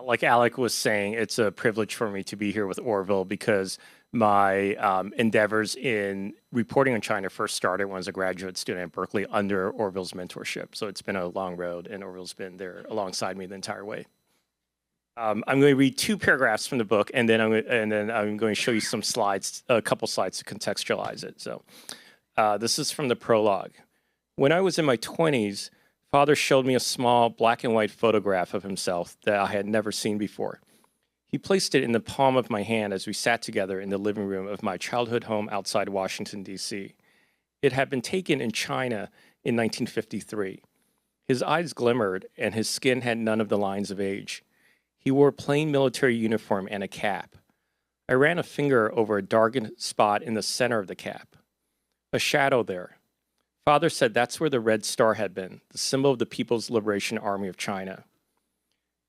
Like Alec was saying, it's a privilege for me to be here with Orville because my endeavors in reporting on China first started when I was a graduate student at Berkeley under Orville's mentorship. So it's been a long road, and Orville's been there alongside me the entire way. I'm going to read two paragraphs from the book, and then I'm going to show you some slides, a couple slides to contextualize it. So this is from the prologue. When I was in my 20s, Father showed me a small black and white photograph of himself that I had never seen before. He placed it in the palm of my hand as we sat together in the living room of my childhood home outside Washington, D.C. It had been taken in China in 1953. His eyes glimmered, and his skin had none of the lines of age. He wore a plain military uniform and a cap. I ran a finger over a darkened spot in the center of the cap. A shadow there. Father said that's where the red star had been, the symbol of the People's Liberation Army of China.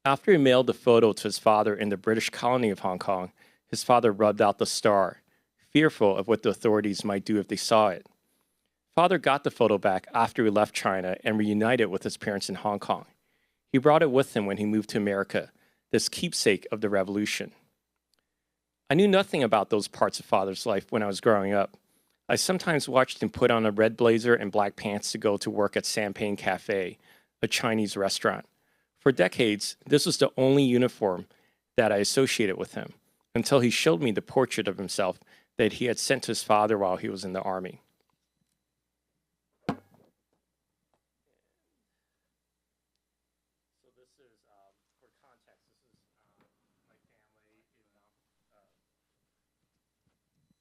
After he mailed the photo to his father in the British colony of Hong Kong, his father rubbed out the star, fearful of what the authorities might do if they saw it. Father got the photo back after he left China and reunited with his parents in Hong Kong. He brought it with him when he moved to America, this keepsake of the revolution. I knew nothing about those parts of Father's life when I was growing up. I sometimes watched him put on a red blazer and black pants to go to work at Champagne Cafe, a Chinese restaurant. For decades, this was the only uniform that I associated with him, until he showed me the portrait of himself that he had sent to his father while he was in the army.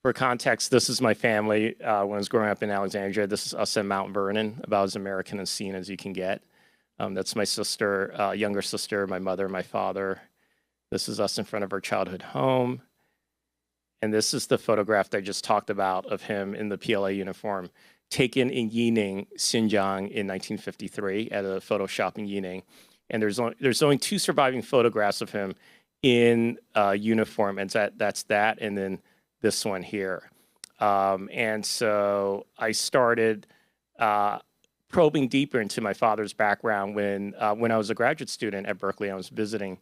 For context, this is my family when I was growing up in Alexandria. This is us in Mount Vernon, about as American and seen as you can get. That's my sister, younger sister, my mother, my father. This is us in front of our childhood home. And this is the photograph that I just talked about of him in the PLA uniform, taken in Yining, Xinjiang in 1953 at a photo shop in Yining. And there's only two surviving photographs of him in uniform, and that's that, and then this one here. And so I started probing deeper into my father's background when I was a graduate student at Berkeley. I was visiting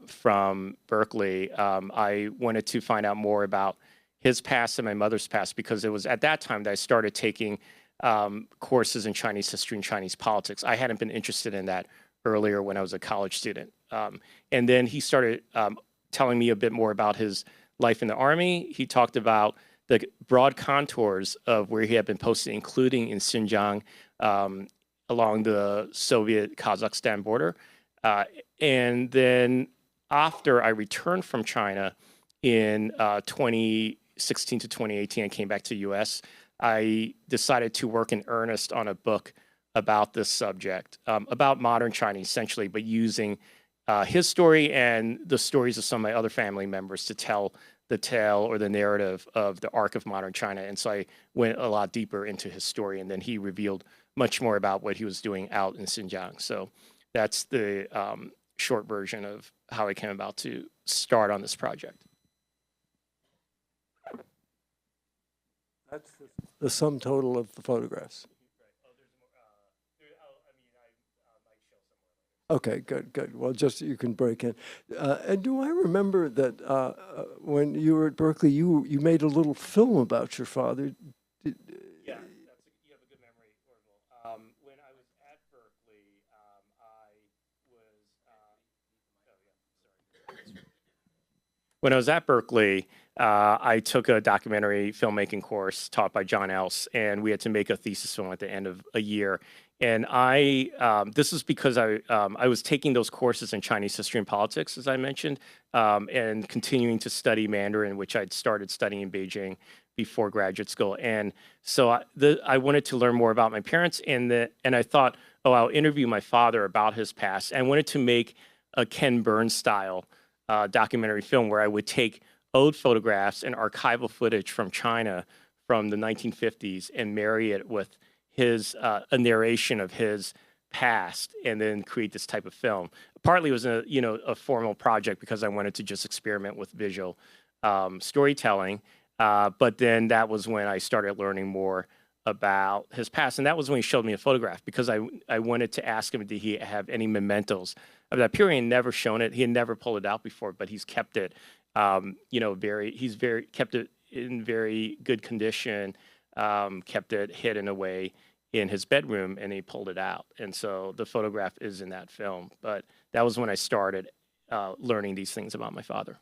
from Berkeley. I wanted to find out more about his past and my mother's past because it was at that time that I started taking courses in Chinese history and Chinese politics. I hadn't been interested in that earlier when I was a college student. And then he started telling me a bit more about his life in the army. He talked about the broad contours of where he had been posted, including in Xinjiang along the Soviet-Kazakhstan border. And then after I returned from China in 2016 to 2018, I came back to the US. I decided to work in earnest on a book about this subject, about modern China essentially, but using his story and the stories of some of my other family members to tell the tale or the narrative of the arc of modern China. And so I went a lot deeper into his story, and then he revealed much more about what he was doing out in Xinjiang. So that's the short version of how I came about to start on this project. That's the sum total of the photographs. Okay, good. Well, just you can break in. And do I remember that when you were at Berkeley, you made a little film about your father? Yeah, you have a good memory, Orville. When I was at Berkeley, when I was at Berkeley, I took a documentary filmmaking course taught by John Else, and we had to make a thesis film at the end of a year. And this is because I was taking those courses in Chinese history and politics, as I mentioned, and continuing to study Mandarin, which I'd started studying in Beijing before graduate school. And so I wanted to learn more about my parents, and I thought, oh, I'll interview my father about his past. And I wanted to make a Ken Burns style documentary film where I would take old photographs and archival footage from China from the 1950s and marry it with a narration of his past, and then create this type of film. Partly it was a formal project because I wanted to just experiment with visual storytelling, but then that was when I started learning more about his past. And that was when he showed me a photograph, because I wanted to ask him, did he have any mementos of that period? He had never shown it. He had never pulled it out before, but he's kept it, you know, kept it in very good condition, kept it hidden away in his bedroom, and he pulled it out. And so the photograph is in that film. But that was when I started learning these things about my father.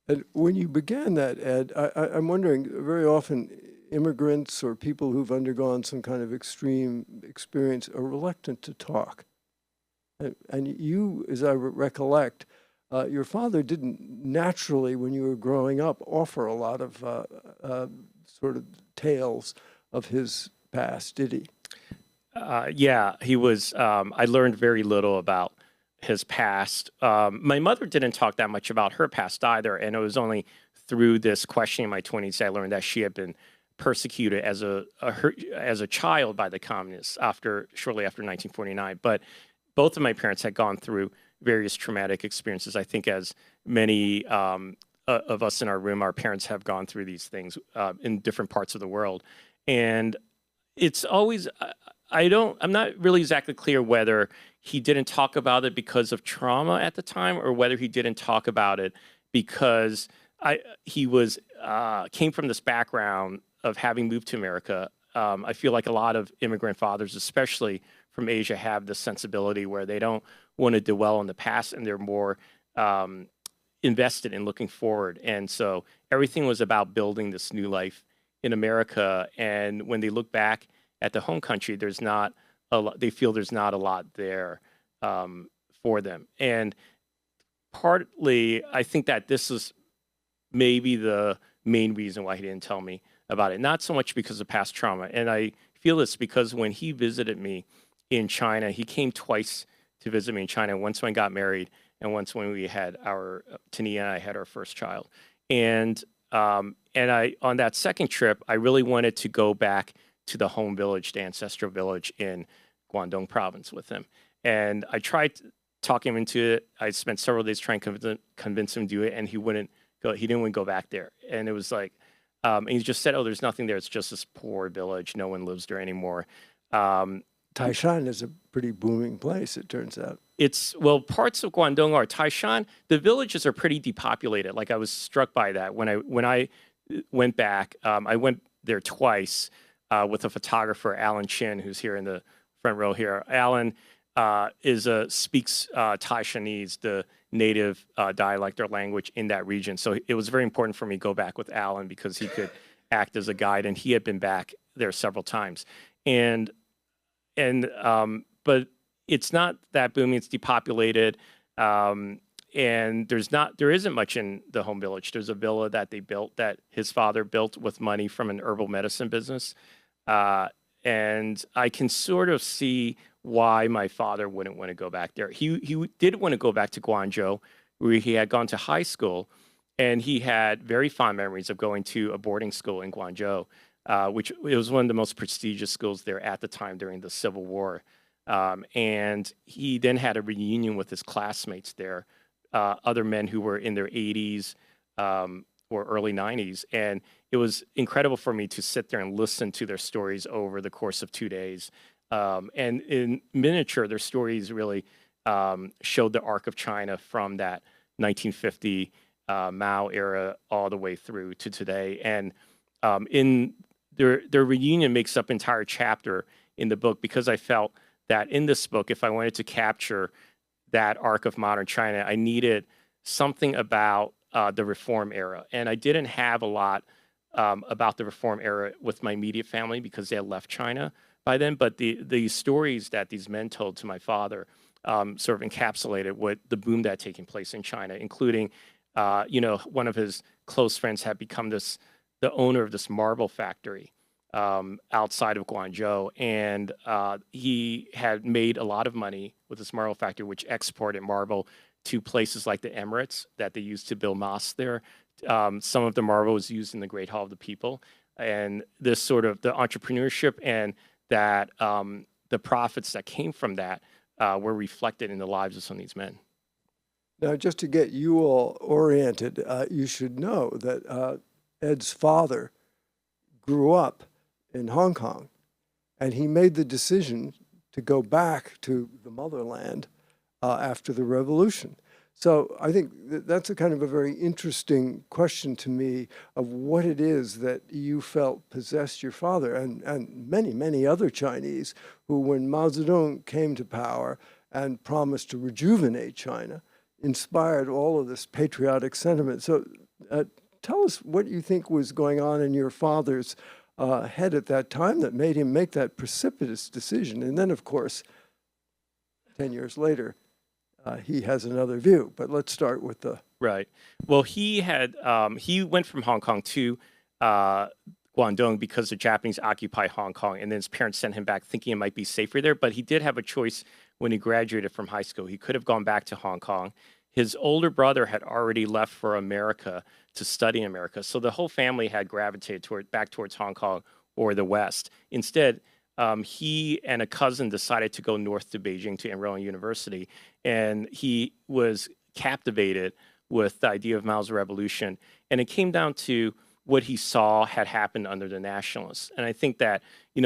And when you began that, Ed, I'm wondering, very often immigrants or people who've undergone some kind of extreme experience are reluctant to talk. And you, as I recollect, your father didn't naturally, when you were growing up, offer a lot of sort of tales of his past, did he? Yeah, he was. I learned very little about his past. My mother didn't talk that much about her past either, and it was only through this questioning in my 20s I learned that she had been persecuted as a child by the communists shortly after 1949. But both of my parents had gone through various traumatic experiences. I think, as many of us in our room, our parents have gone through these things in different parts of the world, and it's always. I'm not really exactly clear whether he didn't talk about it because of trauma at the time, or whether he didn't talk about it because he came from this background of having moved to America. I feel like a lot of immigrant fathers, especially from Asia, have this sensibility where they don't want to dwell on the past, and they're more invested in looking forward. And so everything was about building this new life in America. And when they look back at the home country, there's not a lot, they feel there's not a lot there for them. And partly, I think that this is maybe the main reason why he didn't tell me about it. Not so much because of past trauma. And I feel this because when he visited me in China, he came twice to visit me in China, once when I got married, and once when we had Tania and I had our first child. And on that second trip, I really wanted to go back to the home village, the ancestral village in Guangdong province with him. And I tried talking him into it. I spent several days trying to convince him to do it, and he wouldn't go. He didn't want to go back there. And it was like, and he just said, "Oh, there's nothing there. It's just this poor village. No one lives there anymore." Taishan is a pretty booming place, it turns out. Well, parts of Guangdong are. Taishan, the villages are pretty depopulated. Like, I was struck by that when I went back. I went there twice with a photographer, Alan Chin, who's here in the front row here. Alan speaks Taishanese, the native dialect or language in that region. So it was very important for me to go back with Alan because he could act as a guide, and he had been back there several times. But it's not that booming. It's depopulated, and there isn't much in the home village. There's a villa that they built, that his father built with money from an herbal medicine business, and I can sort of see why my father wouldn't want to go back there. He did want to go back to Guangzhou, where he had gone to high school, and he had very fond memories of going to a boarding school in Guangzhou, which it was one of the most prestigious schools there at the time during the Civil War. And he then had a reunion with his classmates there, other men who were in their 80s or early 90s. And it was incredible for me to sit there and listen to their stories over the course of 2 days. And in miniature, their stories really showed the arc of China from that 1950 Mao era all the way through to today. And in their reunion makes up an entire chapter in the book, because I felt that in this book, if I wanted to capture that arc of modern China, I needed something about the Reform era. And I didn't have a lot about the Reform era with my immediate family because they had left China by then. But the stories that these men told to my father sort of encapsulated what the boom that had taken place in China, including, one of his close friends had become the owner of this marble factory outside of Guangzhou, and he had made a lot of money with this marble factory, which exported marble to places like the Emirates that they used to build mosques there. Some of the marble was used in the Great Hall of the People, and this sort of the entrepreneurship and that the profits that came from that were reflected in the lives of some of these men. Now, just to get you all oriented, you should know that Ed's father grew up in Hong Kong. And he made the decision to go back to the motherland after the revolution. So I think that's a kind of a very interesting question to me of what it is that you felt possessed your father and many, many other Chinese who, when Mao Zedong came to power and promised to rejuvenate China, inspired all of this patriotic sentiment. So tell us what you think was going on in your father's head at that time that made him make that precipitous decision. And then, of course, 10 years later, he has another view. But let's start with the... Right. Well, he went from Hong Kong to Guangdong because the Japanese occupied Hong Kong, and then his parents sent him back thinking it might be safer there. But he did have a choice when he graduated from high school. He could have gone back to Hong Kong. His older brother had already left for America to study in America. So the whole family had gravitated back towards Hong Kong or the West. Instead, he and a cousin decided to go north to Beijing to enroll in university. And he was captivated with the idea of Mao's revolution. And it came down to what he saw had happened under the Nationalists. And I think that,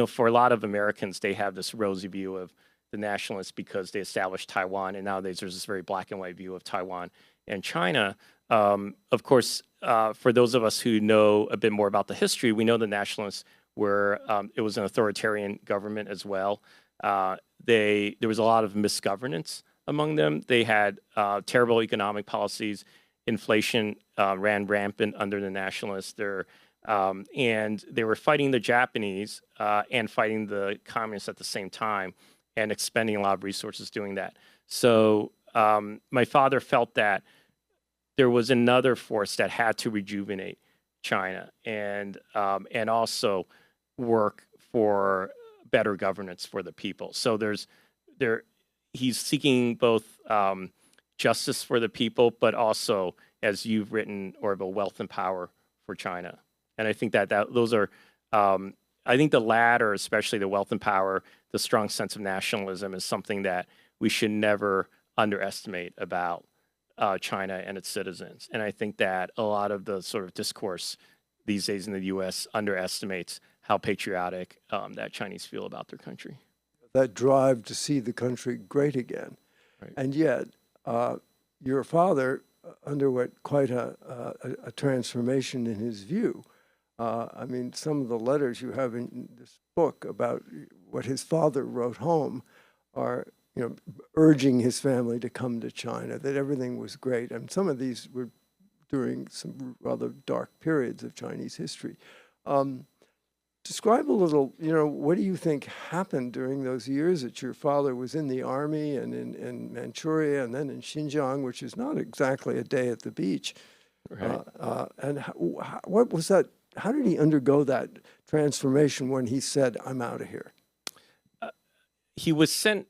for a lot of Americans, they have this rosy view of the Nationalists because they established Taiwan. And nowadays there's this very black and white view of Taiwan and China. Of course, for those of us who know a bit more about the history, we know the Nationalists were, it was an authoritarian government as well. There was a lot of misgovernance among them. They had terrible economic policies. Inflation ran rampant under the Nationalists. And they were fighting the Japanese and fighting the communists at the same time and expending a lot of resources doing that. So my father felt that there was another force that had to rejuvenate China and also work for better governance for the people. So he's seeking both justice for the people, but also, as you've written, Orville, wealth and power for China. And I think that those are, I think the latter, especially the wealth and power, the strong sense of nationalism, is something that we should never underestimate about China and its citizens. And I think that a lot of the sort of discourse these days in the U.S. underestimates how patriotic that Chinese feel about their country. That drive to see the country great again. Right. And yet, your father underwent quite a transformation in his view. I mean, some of the letters you have in this book about what his father wrote home are, urging his family to come to China, that everything was great. And some of these were during some rather dark periods of Chinese history. Describe a little, what do you think happened during those years that your father was in the army and in Manchuria and then in Xinjiang, which is not exactly a day at the beach. Right. And what was that? How did he undergo that transformation when he said, "I'm out of here"? He was sent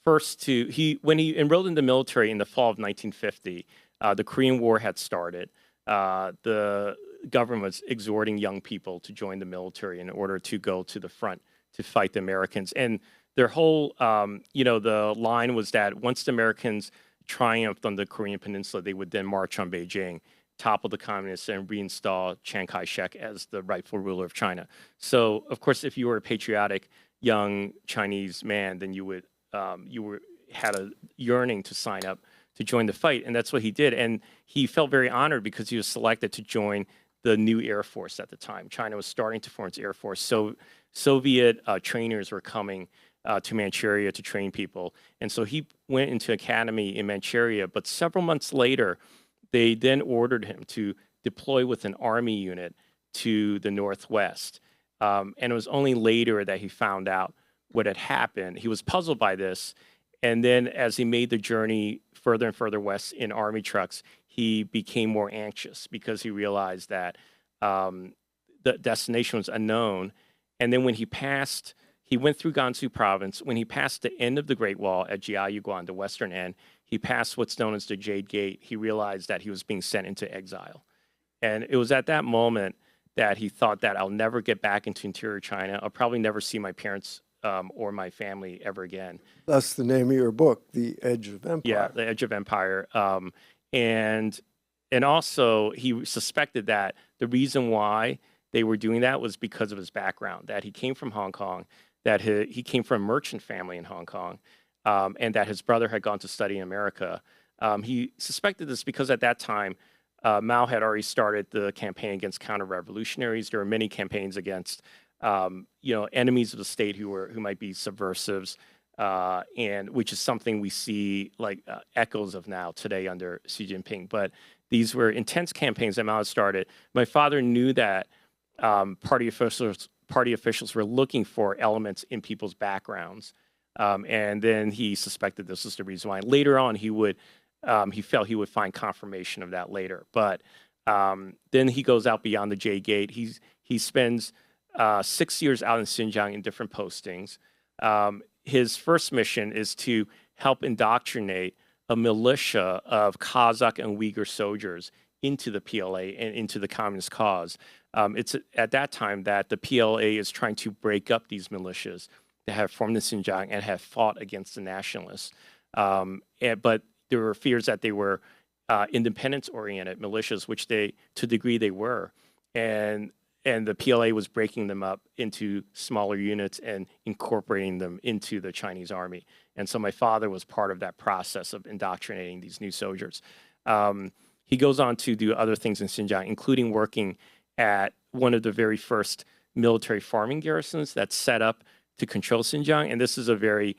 first when he enrolled in the military in the fall of 1950. The Korean War had started. The government was exhorting young people to join the military in order to go to the front to fight the Americans. And their whole, the line was that once the Americans triumphed on the Korean Peninsula, they would then march on Beijing, topple the communists, and reinstall Chiang Kai-shek as the rightful ruler of China. So, of course, if you were a patriotic young Chinese man, then you had a yearning to sign up to join the fight, and that's what he did. And he felt very honored because he was selected to join the new Air Force at the time. China was starting to form its Air Force. So Soviet trainers were coming to Manchuria to train people. And so he went into academy in Manchuria, but several months later, they then ordered him to deploy with an army unit to the Northwest. And it was only later that he found out what had happened. He was puzzled by this. And then as he made the journey further and further west in army trucks, he became more anxious because he realized that the destination was unknown. And then when he went through Gansu province. When he passed the end of the Great Wall at Jiayuguan, the western end, he passed what's known as the Jade Gate. He realized that he was being sent into exile. And it was at that moment that he thought that I'll never get back into interior China. I'll probably never see my parents or my family ever again. That's the name of your book, The Edge of Empire. Yeah, The Edge of Empire. And also he suspected that the reason why they were doing that was because of his background, that he came from Hong Kong, that he came from a merchant family in Hong Kong, and that his brother had gone to study in America. He suspected this because at that time, Mao had already started the campaign against counter-revolutionaries. There were many campaigns against, enemies of the state who might be subversives, and which is something we see like echoes of now today under Xi Jinping. But these were intense campaigns that Mao had started. My father knew that party officials were looking for elements in people's backgrounds, and then he suspected this was the reason why. Later on, he felt he would find confirmation of that later. But then he goes out beyond the J Gate. He spends 6 years out in Xinjiang in different postings. His first mission is to help indoctrinate a militia of Kazakh and Uyghur soldiers into the PLA and into the communist cause. It's at that time that the PLA is trying to break up these militias that have formed in Xinjiang and have fought against the nationalists. But there were fears that they were independence-oriented militias, which to a degree they were. And the PLA was breaking them up into smaller units and incorporating them into the Chinese army. And so my father was part of that process of indoctrinating these new soldiers. He goes on to do other things in Xinjiang, including working at one of the very first military farming garrisons that's set up to control Xinjiang. And this is a very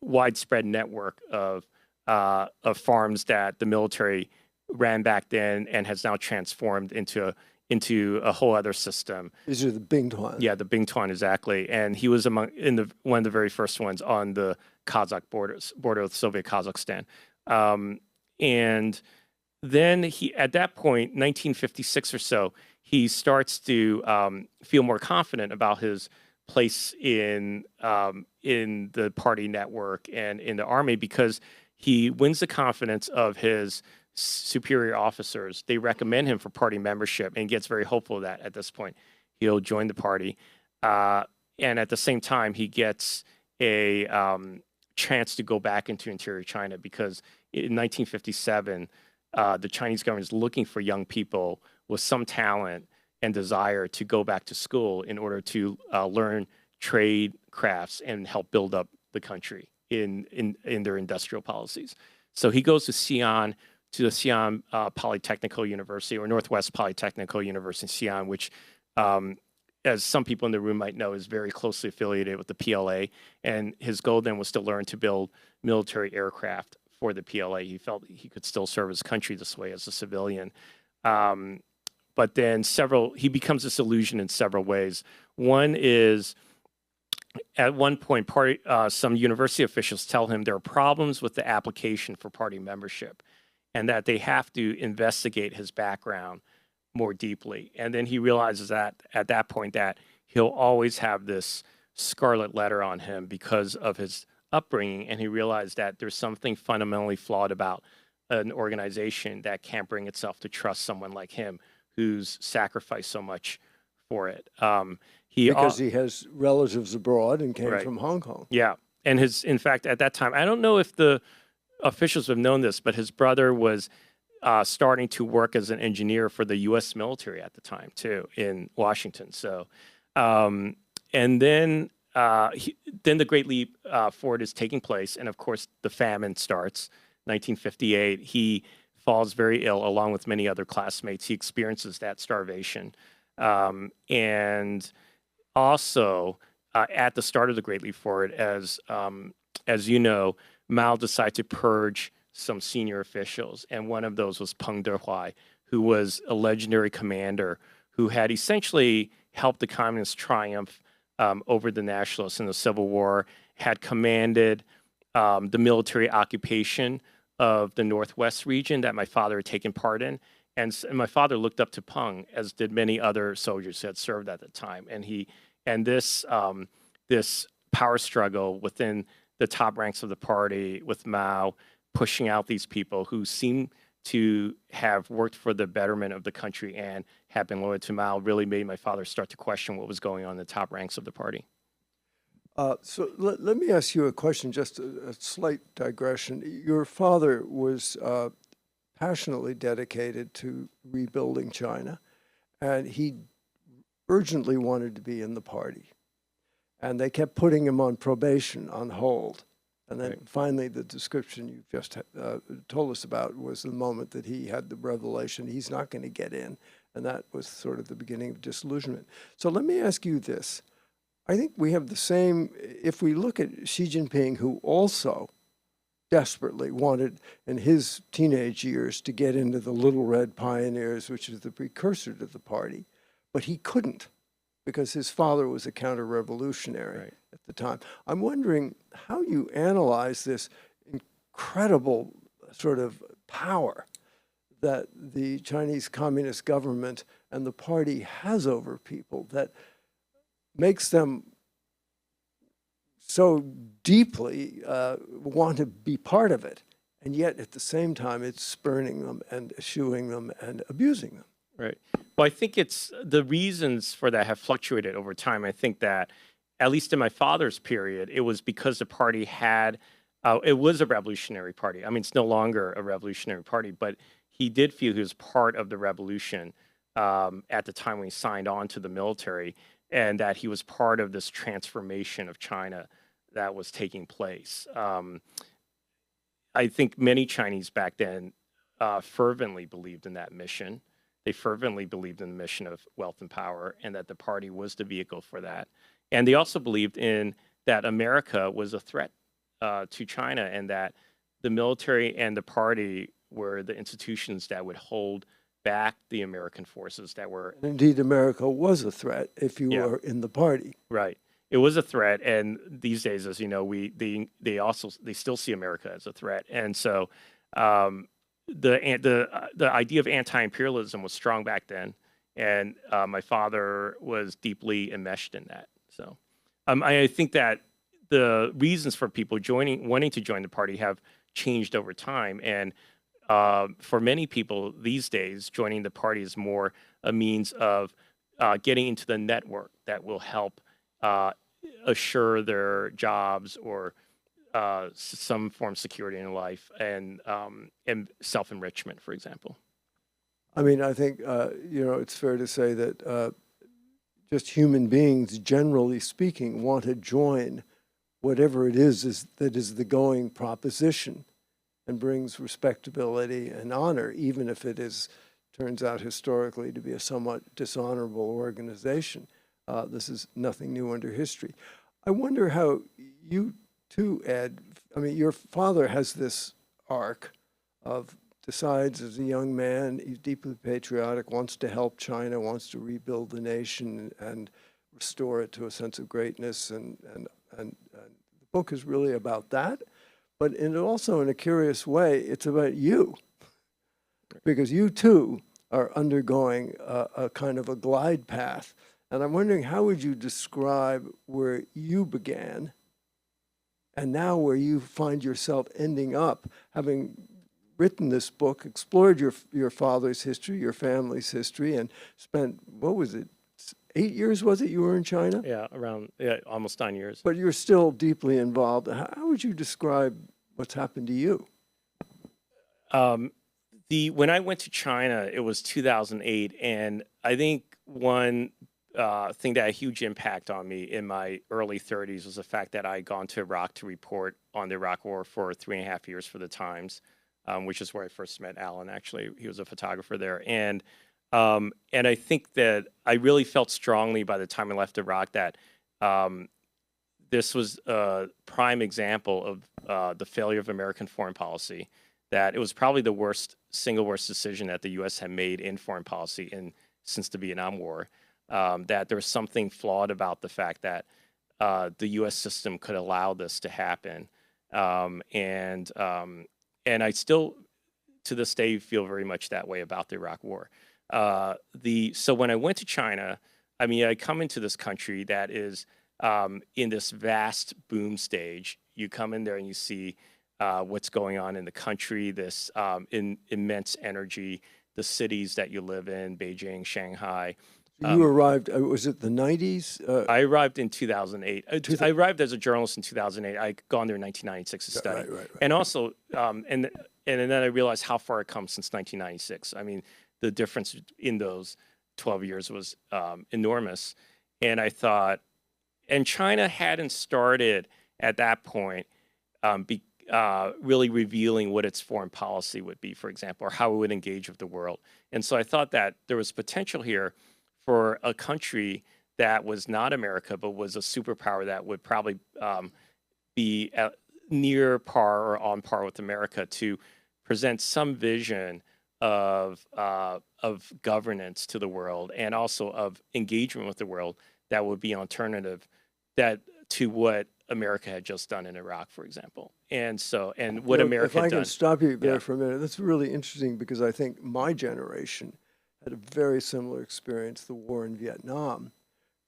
widespread network of farms that the military ran back then and has now transformed into a whole other system. These are the Bingtuan. Yeah, the Bingtuan, exactly. And he was one of the very first ones on the Kazakh border with Soviet Kazakhstan. And then at that point, 1956 or so, he starts to feel more confident about his place in the party network and in the army, because he wins the confidence of his superior officers. They recommend him for party membership, and gets very hopeful that at this point he'll join the party. And at the same time, he gets a chance to go back into interior China, because in 1957, the Chinese government is looking for young people with some talent and desire to go back to school in order to learn trade crafts and help build up the country in their industrial policies. So he goes to Xi'an, to the Xi'an Polytechnical University, or Northwest Polytechnical University in Xi'an, which, as some people in the room might know, is very closely affiliated with the PLA. And his goal then was to learn to build military aircraft for the PLA. He felt he could still serve his country this way as a civilian. But then he becomes disillusioned in several ways. One is, at one point, some university officials tell him there are problems with the application for party membership, and that they have to investigate his background more deeply. And then he realizes that at that point that he'll always have this scarlet letter on him because of his upbringing. And he realized that there's something fundamentally flawed about an organization that can't bring itself to trust someone like him, who's sacrificed so much for it. Because he has relatives abroad and came from Hong Kong. Yeah. And in fact, at that time, I don't know if the officials have known this, but his brother was starting to work as an engineer for the U.S. military at the time too, in Washington. So, and then the Great Leap Forward is taking place, and of course the famine starts. 1958, he falls very ill along with many other classmates. He experiences that starvation, and also at the start of the Great Leap Forward, as you know, Mao decided to purge some senior officials, and one of those was Peng Dehuai, who was a legendary commander who had essentially helped the communists triumph over the nationalists in the Civil War, had commanded the military occupation of the Northwest region that my father had taken part in. And my father looked up to Peng, as did many other soldiers who had served at the time. And this power struggle within the top ranks of the party, with Mao pushing out these people who seemed to have worked for the betterment of the country and have been loyal to Mao, really made my father start to question what was going on in the top ranks of the party. So let me ask you a question, just a slight digression. Your father was passionately dedicated to rebuilding China, and he urgently wanted to be in the party. And they kept putting him on probation, on hold. And then finally, the description you just told us about was the moment that he had the revelation he's not going to get in. And that was sort of the beginning of disillusionment. So let me ask you this. I think we have the same, if we look at Xi Jinping, who also desperately wanted in his teenage years to get into the Little Red Pioneers, which is the precursor to the party, but he couldn't because his father was a counter-revolutionary at the time. I'm wondering how you analyze this incredible sort of power that the Chinese Communist government and the party has over people that makes them so deeply want to be part of it, and yet at the same time it's spurning them and eschewing them and abusing them. Right. Well, I think it's the reasons for that have fluctuated over time. I think that, at least in my father's period, it was because the party had, it was a revolutionary party. I mean, it's no longer a revolutionary party, but he did feel he was part of the revolution at the time when he signed on to the military, and that he was part of this transformation of China that was taking place. I think many Chinese back then fervently believed in that mission. They fervently believed in the mission of wealth and power, and that the party was the vehicle for that. And they also believed in that America was a threat to China, and that the military and the party were the institutions that would hold back the American forces that were. Indeed, America was a threat if you were in the party. Right. It was a threat, and these days, as you know, they still see America as a threat, and so the idea of anti-imperialism was strong back then, and my father was deeply enmeshed in that. So I think that the reasons for people wanting to join the party have changed over time, and for many people these days, joining the party is more a means of getting into the network that will help assure their jobs or some form of security in life, and self-enrichment, for example. I mean, I think, it's fair to say that just human beings, generally speaking, want to join whatever it is that is the going proposition and brings respectability and honor, even if it turns out historically to be a somewhat dishonorable organization. This is nothing new under history. I wonder how you too, Ed, I mean, your father has this arc of decides as a young man, he's deeply patriotic, wants to help China, wants to rebuild the nation and restore it to a sense of greatness. And the book is really about that. But also in a curious way, it's about you, because you too are undergoing a kind of a glide path. And I'm wondering, how would you describe where you began and now where you find yourself ending up, having written this book, explored your father's history, your family's history, and spent, what was it, 8 years was it you were in China? Yeah, almost 9 years. But you're still deeply involved. How would you describe what's happened to you? When I went to China, it was 2008, and I think one thing that had a huge impact on me in my early 30s was the fact that I had gone to Iraq to report on the Iraq War for 3.5 years for the Times, which is where I first met Alan. Actually, he was a photographer there, and I think that I really felt strongly by the time I left Iraq that this was a prime example of the failure of American foreign policy. That it was probably the single worst decision that the U.S. had made in foreign policy since the Vietnam War. That there was something flawed about the fact that the U.S. system could allow this to happen, and I still, to this day, feel very much that way about the Iraq War. So when I went to China, I mean, I come into this country that is in this vast boom stage. You come in there and you see what's going on in the country, this immense energy, the cities that you live in, Beijing, Shanghai. You arrived, was it the 90s? I arrived in 2008. I arrived as a journalist in 2008. I'd gone there in 1996 to study. Right. And also, and then I realized how far it comes since 1996. I mean, the difference in those 12 years was enormous. And I thought, and China hadn't started at that point really revealing what its foreign policy would be, for example, or how it would engage with the world. And so I thought that there was potential here for a country that was not America, but was a superpower that would probably be near par or on par with America to present some vision of governance to the world and also of engagement with the world that would be alternative to what America had just done in Iraq, for example. And so, and what America if I had can done. stop you there Yeah. for a minute, that's really interesting because I think my generation had a very similar experience. The war in Vietnam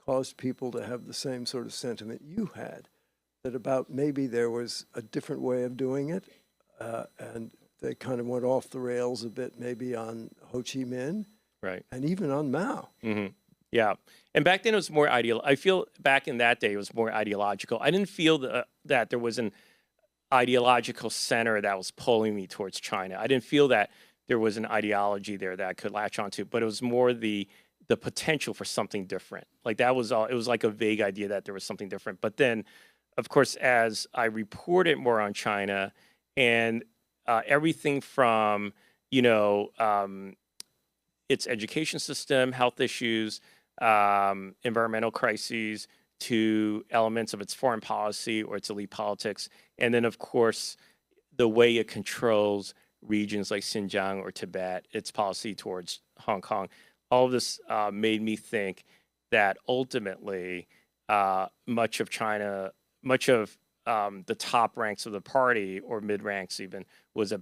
caused people to have the same sort of sentiment you had, that about maybe there was a different way of doing it, and they kind of went off the rails a bit, maybe on Ho Chi Minh, Right. and even on Mao. Mm-hmm. Yeah. And back then it was more I feel back in that day it was more ideological. I didn't feel that there was an ideological center that was pulling me towards China. I didn't feel that there was an ideology there that I could latch onto, but it was more the potential for something different. Like that was all. It was like a vague idea that there was something different. But then, of course, as I reported more on China and everything from its education system, health issues, environmental crises, to elements of its foreign policy or its elite politics, and then of course the way it controls regions like Xinjiang or Tibet, its policy towards Hong Kong. All of this made me think that ultimately much of China, much of the top ranks of the party or mid ranks even was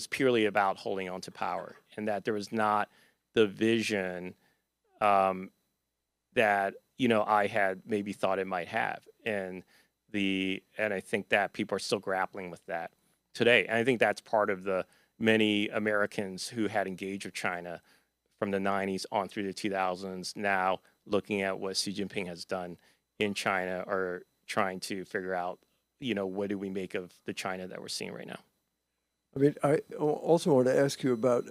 purely about holding on to power, and that there was not the vision that I had maybe thought it might have, and I think that people are still grappling with that today, and I think that's part of the many Americans who had engaged with China from the 90s on through the 2000s now looking at what Xi Jinping has done in China are trying to figure out what do we make of the China that we're seeing right now. I mean, I also want to ask you about,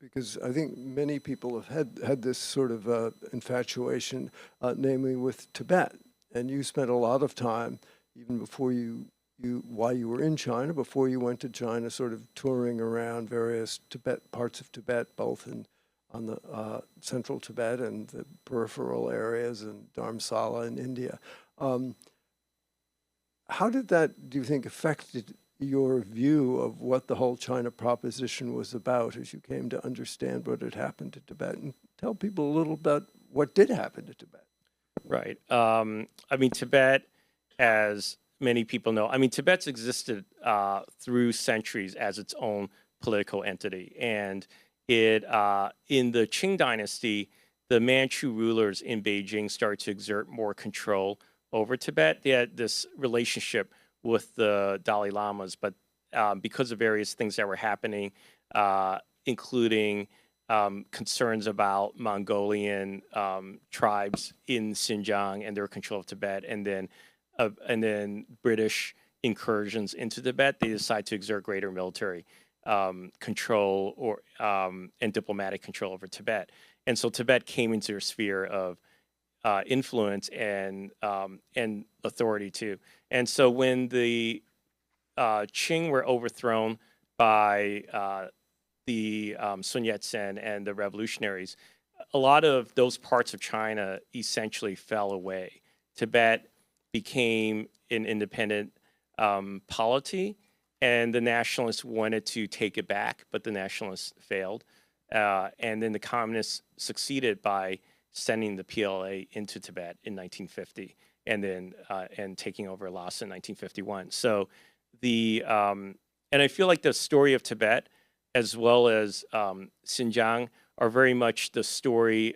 because I think many people have had this sort of infatuation, namely with Tibet. And you spent a lot of time, even before while you were in China, before you went to China, sort of touring around various parts of Tibet, both on the central Tibet and the peripheral areas and Dharamsala in India. How did that, do you think, affected your view of what the whole China proposition was about as you came to understand what had happened to Tibet? And tell people a little about what did happen to Tibet. Right. I mean, Tibet, as many people know, Tibet's existed through centuries as its own political entity. And it, in the Qing dynasty, the Manchu rulers in Beijing started to exert more control over Tibet. They had this relationship with the Dalai Lamas, but because of various things that were happening, including concerns about Mongolian tribes in Xinjiang and their control of Tibet, and then British incursions into Tibet, they decided to exert greater military control and diplomatic control over Tibet. And so Tibet came into their sphere of influence and authority too. And so when the Qing were overthrown by the Sun Yat-sen and the revolutionaries, a lot of those parts of China essentially fell away. Tibet became an independent polity, and the nationalists wanted to take it back, but the nationalists failed. And then the communists succeeded by sending the PLA into Tibet in 1950, and then and taking over Lhasa in 1951. So and I feel like the story of Tibet, as well as Xinjiang, are very much the story.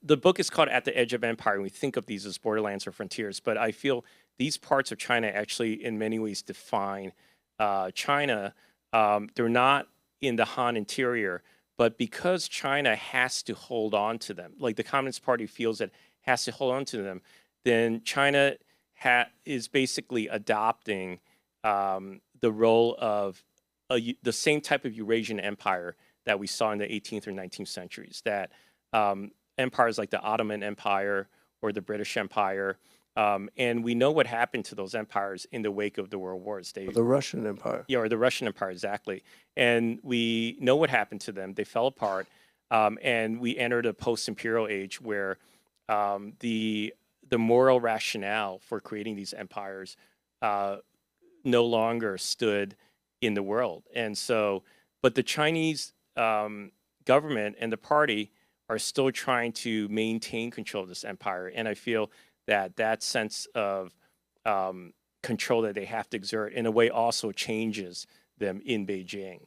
The book is called At the Edge of Empire, and we think of these as borderlands or frontiers, but I feel these parts of China actually in many ways define China. They're not in the Han interior, but because China has to hold on to them, like the Communist Party feels it has to hold on to them, then China is basically adopting the role of the same type of Eurasian empire that we saw in the 18th or 19th centuries, that empires like the Ottoman Empire or the British Empire, and we know what happened to those empires in the wake of the world wars. The Russian Empire. Yeah, or the Russian Empire, exactly. And we know what happened to them. They fell apart, and we entered a post-imperial age where the moral rationale for creating these empires no longer stood in the world. And so, but the Chinese government and the party are still trying to maintain control of this empire. And I feel that that sense of control that they have to exert in a way also changes them in Beijing,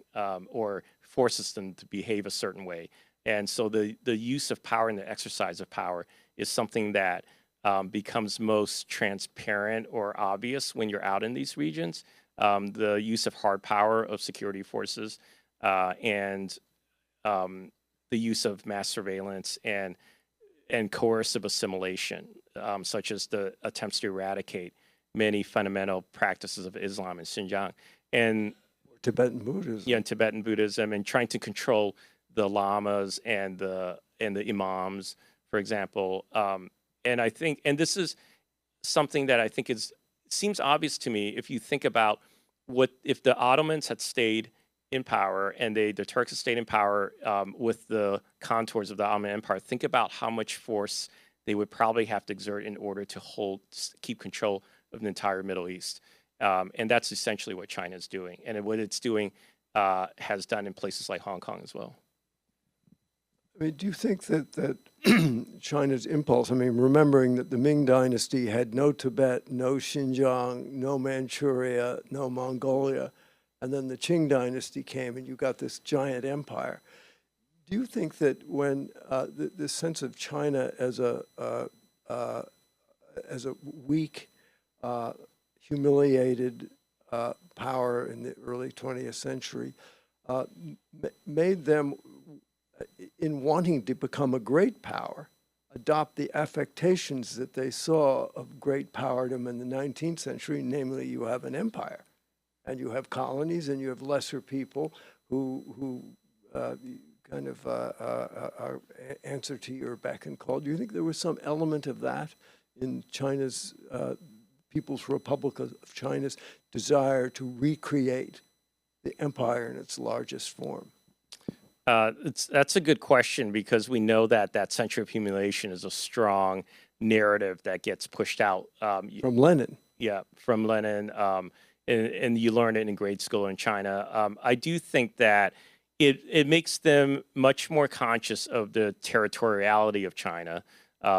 or forces them to behave a certain way. And so the use of power and the exercise of power is something that becomes most transparent or obvious when you're out in these regions. The use of hard power of security forces, and the use of mass surveillance and coercive assimilation, such as the attempts to eradicate many fundamental practices of Islam in Xinjiang, and Tibetan Buddhism. Yeah, and Tibetan Buddhism, and trying to control the lamas and the imams, for example. And I think, and this is something that I think seems obvious to me if you think about what if the Ottomans had stayed in power and the Turks had stayed in power with the contours of the Ottoman Empire. Think about how much force they would probably have to exert in order to keep control of the entire Middle East. And that's essentially what China is doing. And what it's doing has done in places like Hong Kong as well. I mean, do you think that China's impulse, I mean, remembering that the Ming Dynasty had no Tibet, no Xinjiang, no Manchuria, no Mongolia, and then the Qing Dynasty came and you got this giant empire. Do you think that when this sense of China as a weak, humiliated power in the early 20th century made them, in wanting to become a great power, adopt the affectations that they saw of great powerdom in the 19th century, namely you have an empire, and you have colonies, and you have lesser people who kind of answer to your beck and call. Do you think there was some element of that in China's, People's Republic of China's desire to recreate the empire in its largest form? That's a good question, because we know that that century of humiliation is a strong narrative that gets pushed out. From Lenin. Yeah, from Lenin, and you learn it in grade school in China. I do think that it makes them much more conscious of the territoriality of China.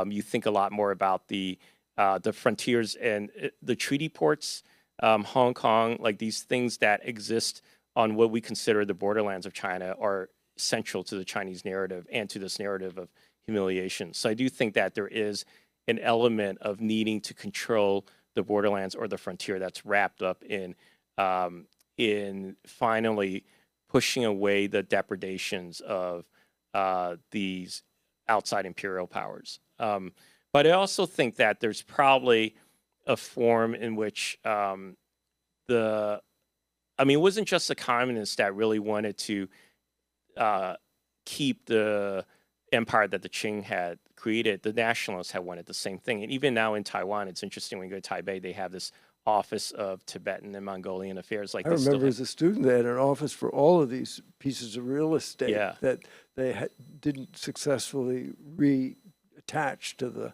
You think a lot more about the frontiers and the treaty ports, Hong Kong, like these things that exist on what we consider the borderlands of China are central to the Chinese narrative and to this narrative of humiliation. So I do think that there is an element of needing to control the borderlands or the frontier that's wrapped up in finally pushing away the depredations of these outside imperial powers. But I also think that there's probably a form in which it wasn't just the communists that really wanted to keep the empire that the Qing had created. The nationalists had wanted the same thing. And even now in Taiwan, it's interesting, when you go to Taipei, they have this Office of Tibetan and Mongolian Affairs. Like I remember as a student, they had an office for all of these pieces of real estate that they didn't successfully reattach to the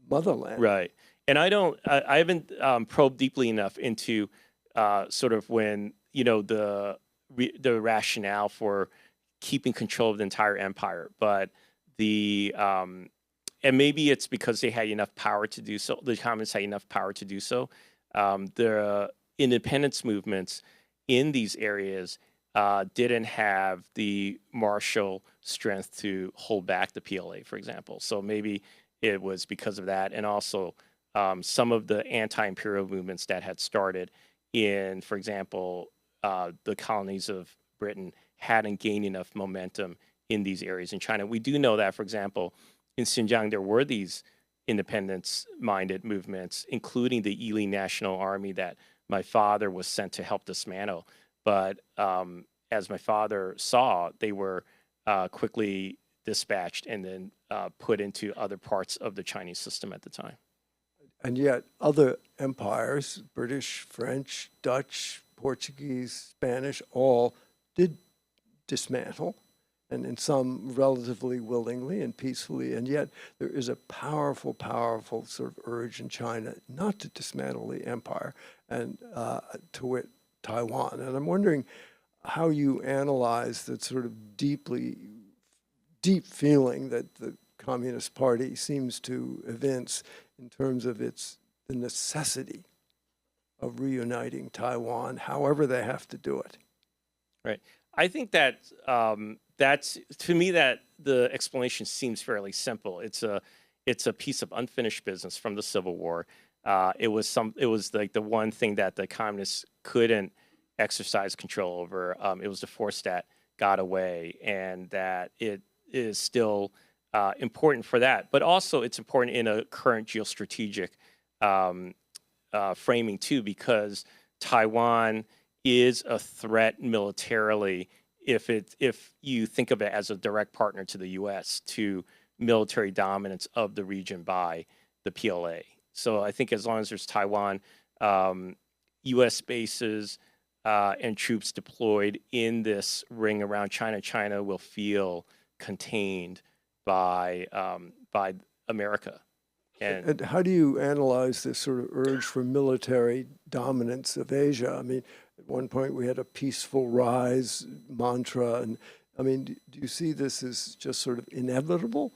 motherland. Right. And I haven't probed deeply enough into sort of when, the rationale for keeping control of the entire empire, but and maybe it's because they had enough power to do so. The communists had enough power to do so. The independence movements in these areas didn't have the martial strength to hold back the PLA, for example. So maybe it was because of that, and also some of the anti-imperial movements that had started in, for example, the colonies of Britain hadn't gained enough momentum in these areas in China. We do know that, for example, in Xinjiang, there were these independence-minded movements, including the Yili National Army that my father was sent to help dismantle. But as my father saw, they were quickly dispatched and then put into other parts of the Chinese system at the time. And yet other empires, British, French, Dutch, Portuguese, Spanish, all did dismantle, and in some relatively willingly and peacefully. And yet there is a powerful, powerful sort of urge in China not to dismantle the empire, and to wit, Taiwan. And I'm wondering how you analyze that sort of deep feeling that the Communist Party seems to evince in terms of the necessity of reuniting Taiwan, however they have to do it. Right. I think that that's, to me, that the explanation seems fairly simple. It's a piece of unfinished business from the Civil War. It was like the one thing that the communists couldn't exercise control over. It was the force that got away, and that it is still important for that. But also, it's important in a current geostrategic framing too, because Taiwan is a threat militarily if you think of it as a direct partner to the U.S. to military dominance of the region by the PLA. So I think as long as there's Taiwan, U.S. bases and troops deployed in this ring around China, China will feel contained by America. And how do you analyze this sort of urge for military dominance of Asia? I mean, at one point we had a peaceful rise mantra, and I mean, do you see this as just sort of inevitable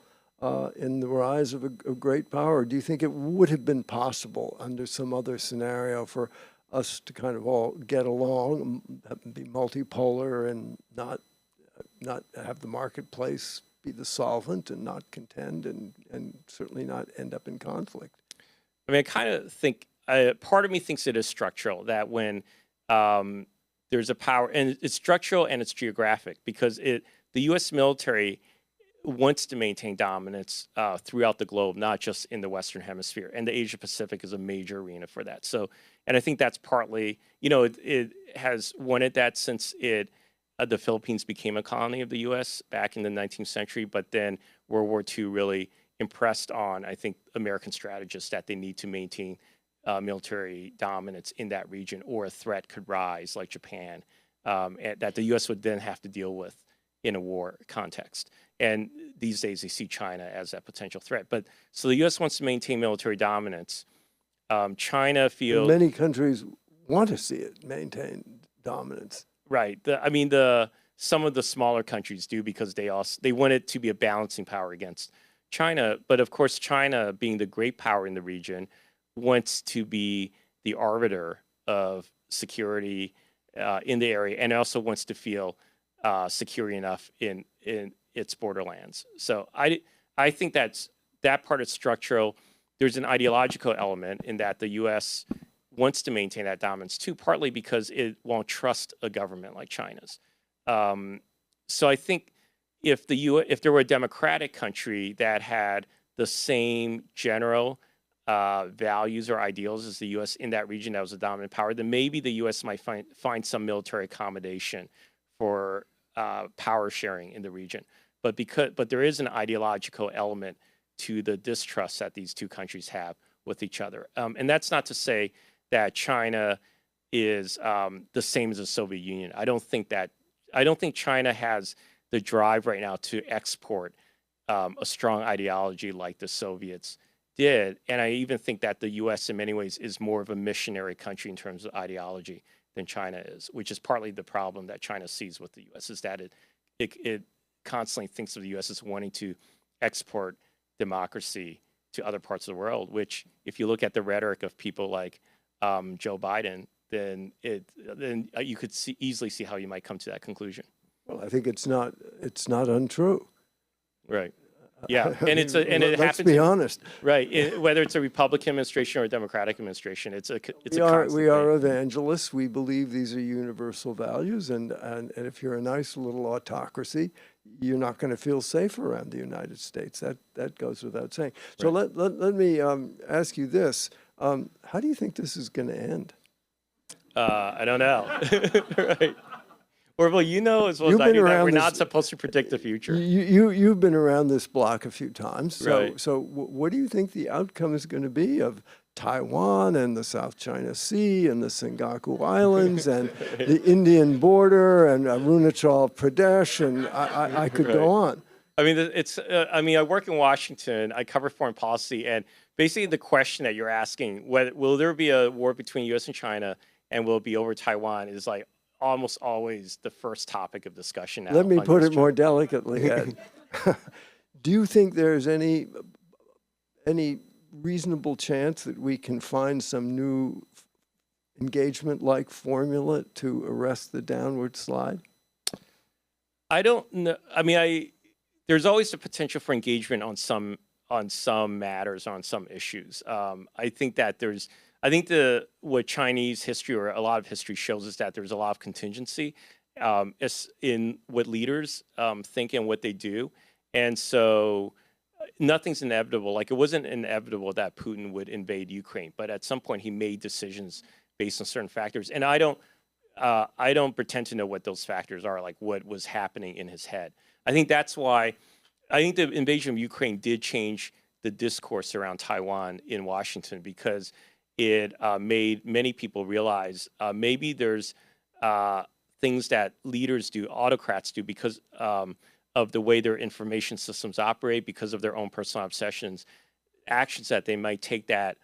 in the rise of a great power? Or do you think it would have been possible under some other scenario for us to kind of all get along, be multipolar, and not have the marketplace be the solvent and not contend, and certainly not end up in conflict? I mean, I kind of think, part of me thinks it is structural, that when there's a power, and it's structural and it's geographic, because the U.S. military wants to maintain dominance throughout the globe, not just in the Western Hemisphere. And the Asia Pacific is a major arena for that. So, and I think that's partly, it has wanted that since the Philippines became a colony of the U.S. back in the 19th century, but then World War II really impressed on, I think, American strategists that they need to maintain military dominance in that region, or a threat could rise, like Japan, and that the U.S. would then have to deal with in a war context. And these days they see China as a potential threat. But so the U.S. wants to maintain military dominance. China feels... Many countries want to see it maintain dominance. Right. Some of the smaller countries do, because they want it to be a balancing power against China. But of course, China, being the great power in the region, wants to be the arbiter of security in the area, and also wants to feel secure enough in its borderlands. So I think that part is structural. There's an ideological element in that the U.S. wants to maintain that dominance too, partly because it won't trust a government like China's. So I think if there were a democratic country that had the same general values or ideals as the U.S. in that region that was a dominant power, then maybe the U.S. might find some military accommodation for power sharing in the region. But there is an ideological element to the distrust that these two countries have with each other, and that's not to say that China is the same as the Soviet Union. I don't think China has the drive right now to export a strong ideology like the Soviets did. And I even think that the U.S. in many ways is more of a missionary country in terms of ideology than China is, which is partly the problem that China sees with the U.S. is that it constantly thinks of the U.S. as wanting to export democracy to other parts of the world, which if you look at the rhetoric of people like Joe Biden, then you could easily see how you might come to that conclusion. Well, I think it's not untrue. Right. Yeah, and it happens. Let's be honest. Right. Whether it's a Republican administration or a Democratic administration, it's a we are evangelists. We believe these are universal values, and if you're a nice little autocracy, you're not going to feel safe around the United States. That goes without saying. So right. let me ask you this: how do you think this is going to end? I don't know. Right. Orville, you know as well as You've I been do that around we're this. not supposed to predict the future. You've been around this block a few times. So Right. what do you think the outcome is going to be of Taiwan and the South China Sea and the Senkaku Islands and the Indian border and Arunachal Pradesh, and I could go on. I mean, I work in Washington. I cover foreign policy, and basically the question that you're asking, will there be a war between U.S. and China, and will it be over Taiwan, is like almost always the first topic of discussion now. Let me put it more delicately, Ed. Do you think there's any reasonable chance that we can find some new engagement-like formula to arrest the downward slide? I don't know. I mean, there's always the potential for engagement on some matters, on some issues. I think that what Chinese history or a lot of history shows is that there's a lot of contingency in what leaders think and what they do, and so nothing's inevitable. Like, it wasn't inevitable that Putin would invade Ukraine, but at some point he made decisions based on certain factors, and I don't pretend to know what those factors are, like what was happening in his head. I think that's why I think the invasion of Ukraine did change the discourse around Taiwan in Washington, because it made many people realize maybe there's things that leaders do, autocrats do, because of the way their information systems operate, because of their own personal obsessions, actions that they might take that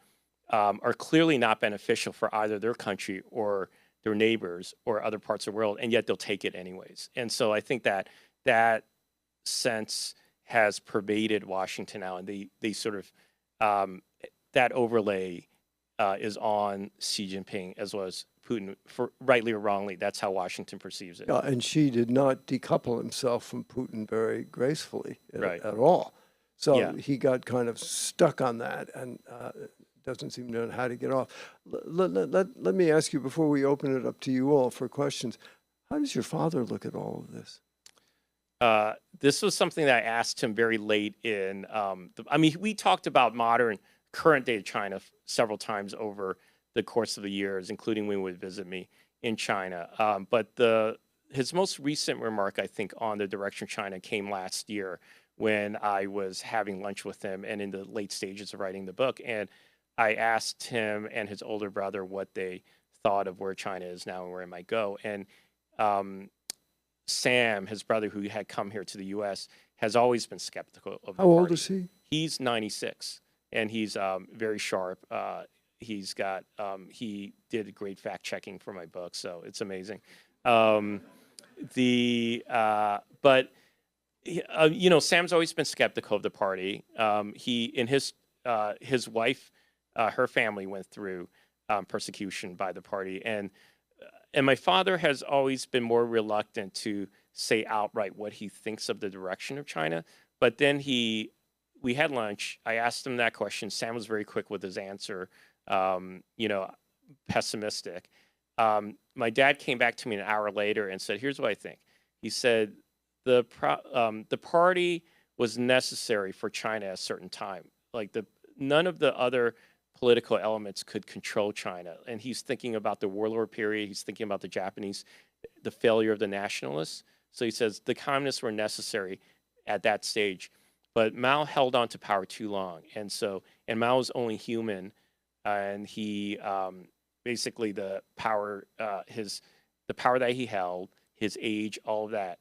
are clearly not beneficial for either their country or their neighbors or other parts of the world, and yet they'll take it anyways. And so I think that sense has pervaded Washington now, and they sort of that overlay is on Xi Jinping as well as Putin, for rightly or wrongly. That's how Washington perceives it. Yeah, and Xi did not decouple himself from Putin very gracefully at all. So he got kind of stuck on that and doesn't seem to know how to get off. Let me ask you, before we open it up to you all for questions, how does your father look at all of this? This was something that I asked him very late in. We talked about modern, current day China several times over the course of the years, including when he would visit me in China. But his most recent remark, I think, on the direction of China came last year when I was having lunch with him and in the late stages of writing the book. And I asked him and his older brother what they thought of where China is now and where it might go. And Sam, his brother, who had come here to the U.S., has always been skeptical of the How old party. is he? He's 96, and he's very sharp. He did great fact checking for my book, so it's amazing. But Sam's always been skeptical of the party. His wife, her family went through persecution by the party, and my father has always been more reluctant to say outright what he thinks of the direction of China. But then we had lunch. I asked him that question. Sam was very quick with his answer, pessimistic. My dad came back to me an hour later and said, "Here's what I think." He said, the party was necessary for China at a certain time. Like none of the other political elements could control China. And he's thinking about the warlord period. He's thinking about the Japanese, the failure of the nationalists. So he says the communists were necessary at that stage, but Mao held on to power too long. And Mao was only human, and he basically the power that he held, his age, all of that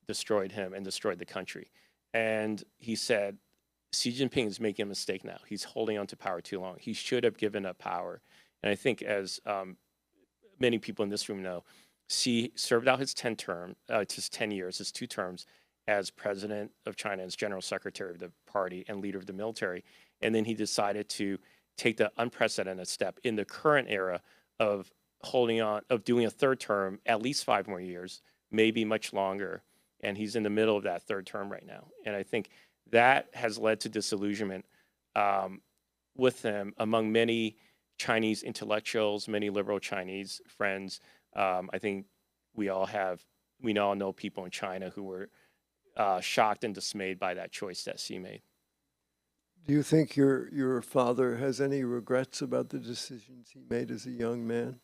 destroyed him and destroyed the country. And he said, Xi Jinping is making a mistake now. He's holding on to power too long. He should have given up power. And I think, as many people in this room know, Xi served out his 10 years, his 2 terms as president of China, as general secretary of the party and leader of the military. And then he decided to take the unprecedented step in the current era of doing a 3rd term, at least 5 more years, maybe much longer. And he's in the middle of that 3rd term right now. And I think that has led to disillusionment with him among many Chinese intellectuals, many liberal Chinese friends. I think we all know people in China who were shocked and dismayed by that choice that Xi made. Do you think your father has any regrets about the decisions he made as a young man?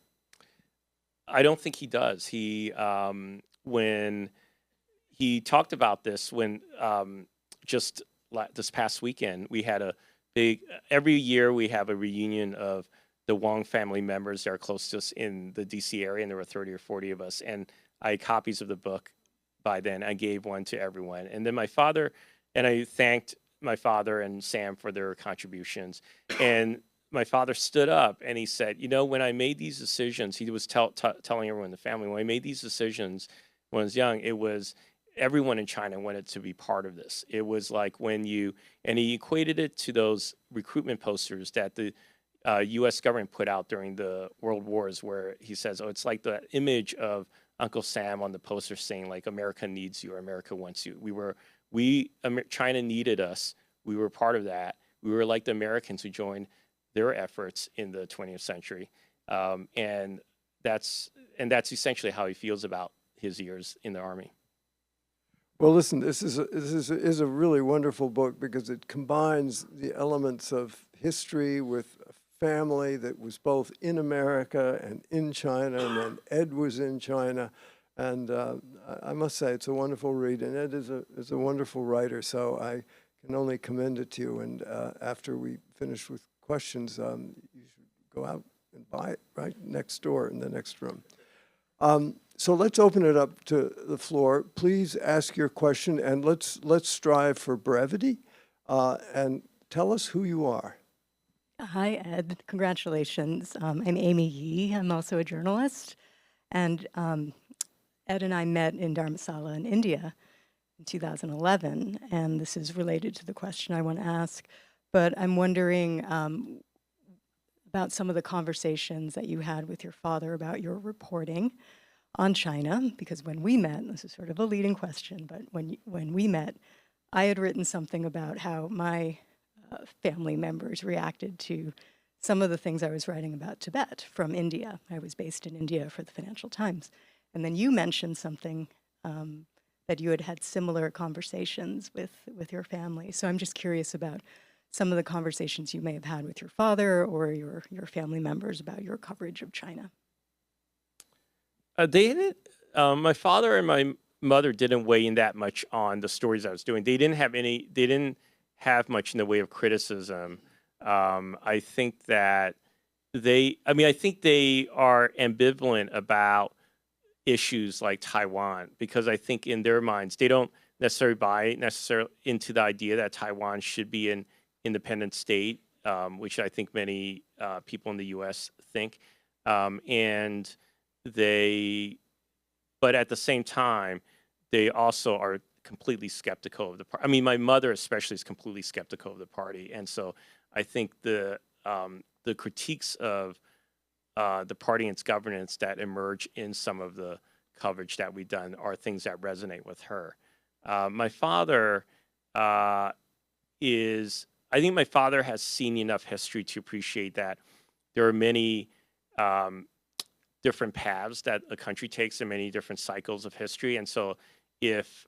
I don't think he does. When he talked about this, when just this past weekend, we had a big, every year we have a reunion of the Wong family members that are close to us in the DC area, and there were 30 or 40 of us. And I had copies of the book by then. I gave one to everyone. And then my father, and I thanked my father and Sam for their contributions. And my father stood up and he said, you know, when I made these decisions, he was telling everyone in the family, when I made these decisions when I was young, it was everyone in China wanted to be part of this. It was like when you, and he equated it to those recruitment posters that the US government put out during the World Wars, where he says, oh, it's like the image of Uncle Sam on the poster saying like, America needs you or America wants you. China needed us. We were part of that. We were like the Americans who joined their efforts in the 20th century. And that's essentially how he feels about his years in the Army. Well, listen, this is a really wonderful book because it combines the elements of history with a family that was both in America and in China, and then Ed was in China. And I must say, it's a wonderful read, and Ed is a wonderful writer, so I can only commend it to you. And after we finish with questions, you should go out and buy it right next door in the next room. So let's open it up to the floor. Please ask your question, and let's strive for brevity. And tell us who you are. Hi, Ed. Congratulations. I'm Amy Yee. I'm also a journalist. And Ed and I met in Dharamsala in India in 2011. And this is related to the question I want to ask. But I'm wondering about some of the conversations that you had with your father about your reporting on China, because when we met, this is sort of a leading question, but when we met, I had written something about how my family members reacted to some of the things I was writing about Tibet from India. I was based in India for the Financial Times. And then you mentioned something that you had had similar conversations with your family. So I'm just curious about some of the conversations you may have had with your father or your family members about your coverage of China. They didn't. My father and my mother didn't weigh in that much on the stories I was doing. They didn't have any. They didn't have much in the way of criticism. I think that they. I mean, I think they are ambivalent about issues like Taiwan, because I think in their minds they don't necessarily buy into the idea that Taiwan should be an independent state, which I think many people in the U.S. think, and but at the same time, they also are completely skeptical of the party. I mean, my mother especially is completely skeptical of the party, and so I think the critiques of the party and its governance that emerge in some of the coverage that we've done are things that resonate with her. My father I think my father has seen enough history to appreciate that there are many different paths that a country takes in many different cycles of history. And so if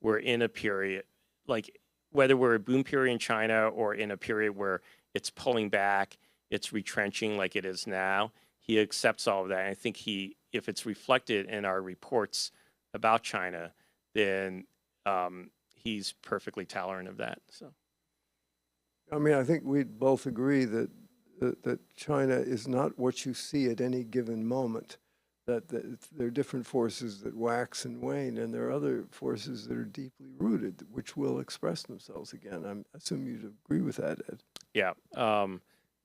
we're in a period, like whether we're a boom period in China or in a period where it's pulling back, it's retrenching like it is now, he accepts all of that. And I think if it's reflected in our reports about China, then he's perfectly tolerant of that. So, I mean, I think we both agree that China is not what you see at any given moment, that there are different forces that wax and wane, and there are other forces that are deeply rooted, which will express themselves again. I assume you'd agree with that, Ed. Yeah.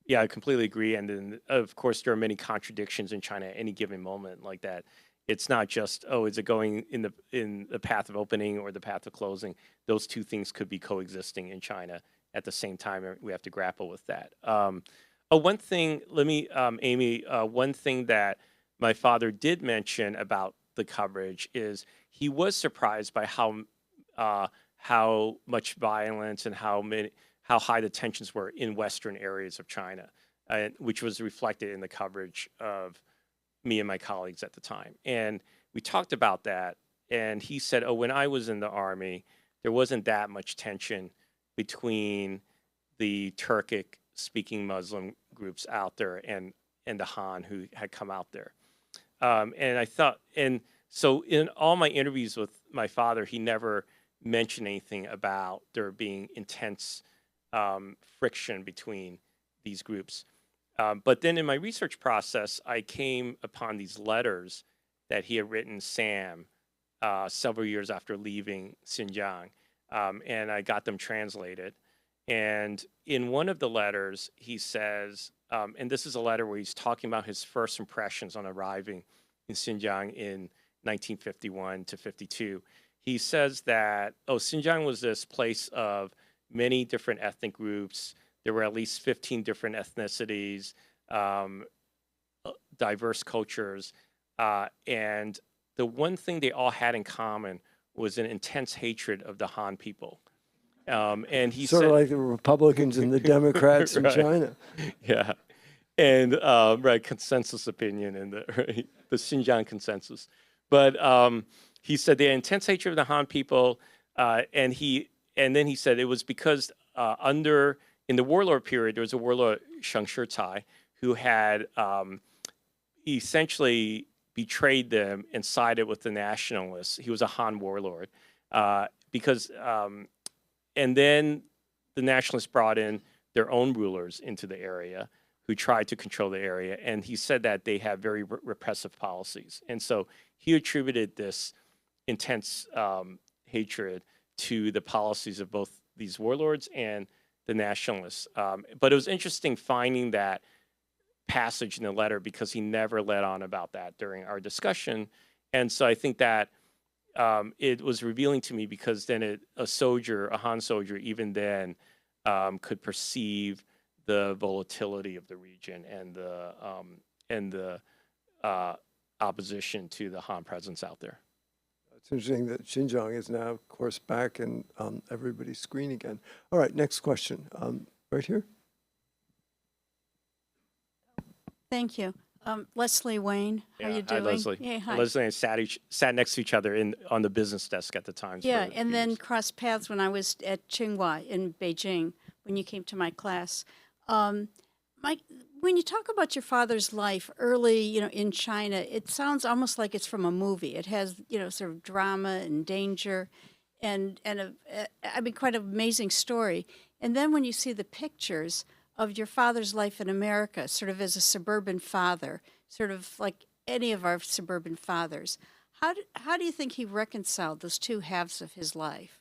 Yeah, I completely agree. And then, of course, there are many contradictions in China at any given moment like that. It's not just, oh, is it going in the path of opening or the path of closing? Those two things could be coexisting in China at the same time, and we have to grapple with that. One thing, Amy, one thing that my father did mention about the coverage is he was surprised by how much violence and how high the tensions were in Western areas of China, which was reflected in the coverage of me and my colleagues at the time. And we talked about that, and he said, oh, when I was in the Army, there wasn't that much tension between the Turkic-speaking Muslim groups out there and the Han who had come out there. And I thought, and so in all my interviews with my father, he never mentioned anything about there being intense friction between these groups. But then in my research process, I came upon these letters that he had written Sam several years after leaving Xinjiang, and I got them translated. And in one of the letters, he says, and this is a letter where he's talking about his first impressions on arriving in Xinjiang in 1951 to 52. He says that, Xinjiang was this place of many different ethnic groups. There were at least 15 different ethnicities, diverse cultures. And the one thing they all had in common was an intense hatred of the Han people. And he Sort said, of like the Republicans and the Democrats in Right. China. yeah, and right, consensus opinion and the Xinjiang consensus. But he said they had intense hatred of the Han people, and then he said it was because in the warlord period there was a warlord Sheng Shicai who had essentially betrayed them and sided with the nationalists. He was a Han warlord because. And then the nationalists brought in their own rulers into the area who tried to control the area. And he said that they had very repressive policies. And so he attributed this intense hatred to the policies of both these warlords and the nationalists. But it was interesting finding that passage in the letter because he never let on about that during our discussion. And so I think that it was revealing to me because then a Han soldier, even then, could perceive the volatility of the region and the opposition to the Han presence out there. It's interesting that Xinjiang is now, of course, back in everybody's screen again. All right, next question. Right here. Thank you. Leslie Wayne, how you doing? Hi, Leslie. Yeah, hi. Leslie and I sat next to each other on the business desk at the time. Yeah, and then crossed paths when I was at Tsinghua in Beijing when you came to my class. Mike, when you talk about your father's life early, in China, it sounds almost like it's from a movie. It has, sort of drama and danger, and quite an amazing story. And then when you see the pictures of your father's life in America, sort of as a suburban father, sort of like any of our suburban fathers. How do you think he reconciled those two halves of his life?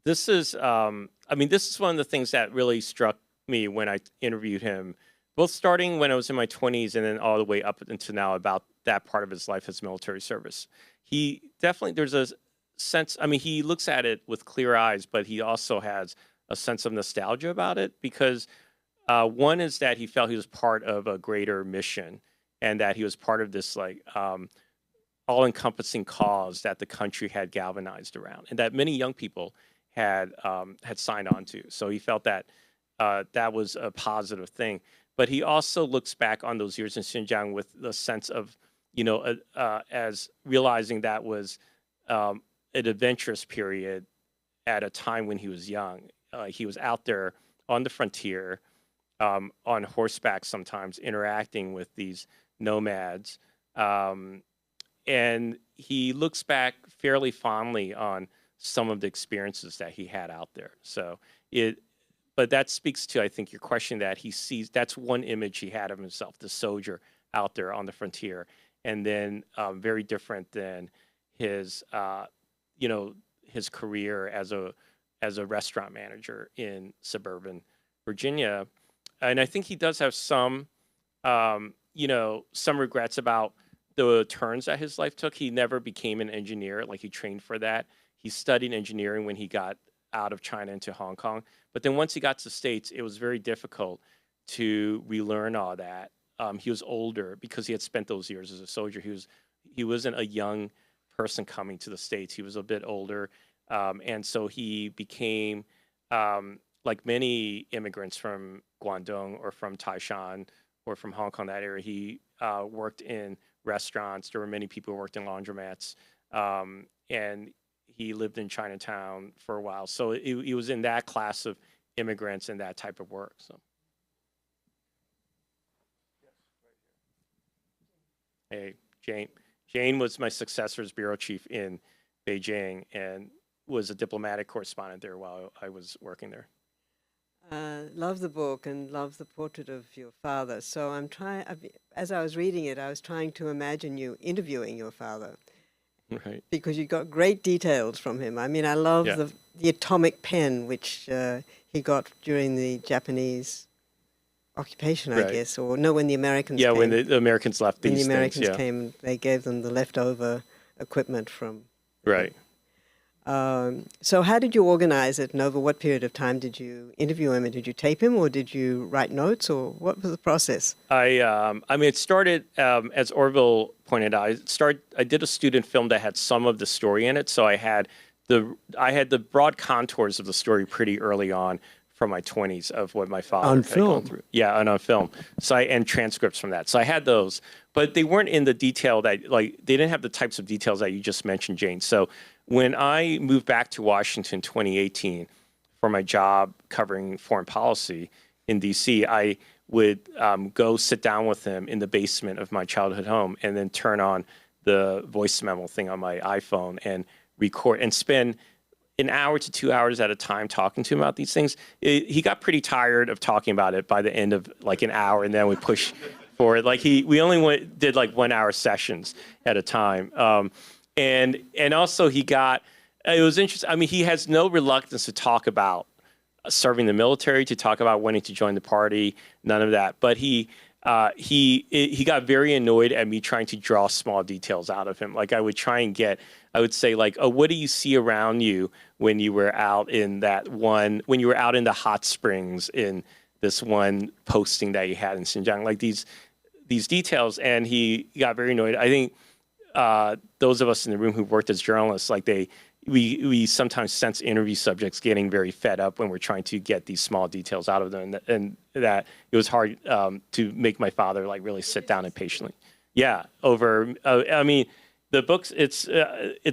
This is, this is one of the things that really struck me when I interviewed him, both starting when I was in my 20s and then all the way up until now about that part of his life as military service. He definitely, there's a sense, he looks at it with clear eyes, but he also has a sense of nostalgia about it because one is that he felt he was part of a greater mission and that he was part of this all-encompassing cause that the country had galvanized around and that many young people had signed on to. So he felt that that was a positive thing. But he also looks back on those years in Xinjiang with the sense of, as realizing that was an adventurous period at a time when he was young. He was out there on the frontier, on horseback sometimes, interacting with these nomads. And he looks back fairly fondly on some of the experiences that he had out there. But that speaks to, I think, your question that he sees, that's one image he had of himself, the soldier out there on the frontier. And then very different than his, his career as a restaurant manager in suburban Virginia. And I think he does have some regrets about the turns that his life took. He never became an engineer, like he trained for that. He studied engineering when he got out of China into Hong Kong. But then once he got to the States, it was very difficult to relearn all that. He was older because he had spent those years as a soldier. He wasn't a young person coming to the States. He was a bit older. And so he became, like many immigrants from Guangdong or from Taishan or from Hong Kong, that area, he worked in restaurants. There were many people who worked in laundromats. And he lived in Chinatown for a while. So he was in that class of immigrants and that type of work. So. Hey, Jane. Jane was my successor as bureau chief in Beijing and was a diplomatic correspondent there while I was working there. Love the book and love the portrait of your father. So as I was reading it, I was trying to imagine you interviewing your father. Right. Because you got great details from him. I mean, I love the atomic pen, which he got during the Japanese occupation, I guess, or no, when the Americans came. When the Americans left these things, When the Americans came, they gave them the leftover equipment from... Right. So how did you organize it, and over what period of time did you interview him, and did you tape him, or did you write notes, or what was the process? I mean, it started, as Orville pointed out, I did a student film that had some of the story in it, so I had the broad contours of the story pretty early on from my 20s of what my father had gone through. Yeah, and on film. So and transcripts from that. So I had those, but they weren't in the detail that, like, they didn't have the types of details that you just mentioned, Jane. So when I moved back to Washington in 2018 for my job covering foreign policy in DC, I would go sit down with him in the basement of my childhood home and then turn on the voice memo thing on my iPhone and record and spend an hour to 2 hours at a time talking to him about these things. He got pretty tired of talking about it by the end of like an hour, and then we push for it. Like we only did like 1 hour sessions at a time. And also it was interesting. I mean, he has no reluctance to talk about serving the military, to talk about wanting to join the party, none of that. But he got very annoyed at me trying to draw small details out of him. Like I would say like, oh, what do you see around you when you were out in when you were out in the hot springs in this one posting that you had in Xinjiang, like these details. And he got very annoyed. I think those of us in the room who worked as journalists, like we sometimes sense interview subjects getting very fed up when we're trying to get these small details out of them, and that it was hard to make my father like really sit down and patiently. Yeah, I mean, the books. It's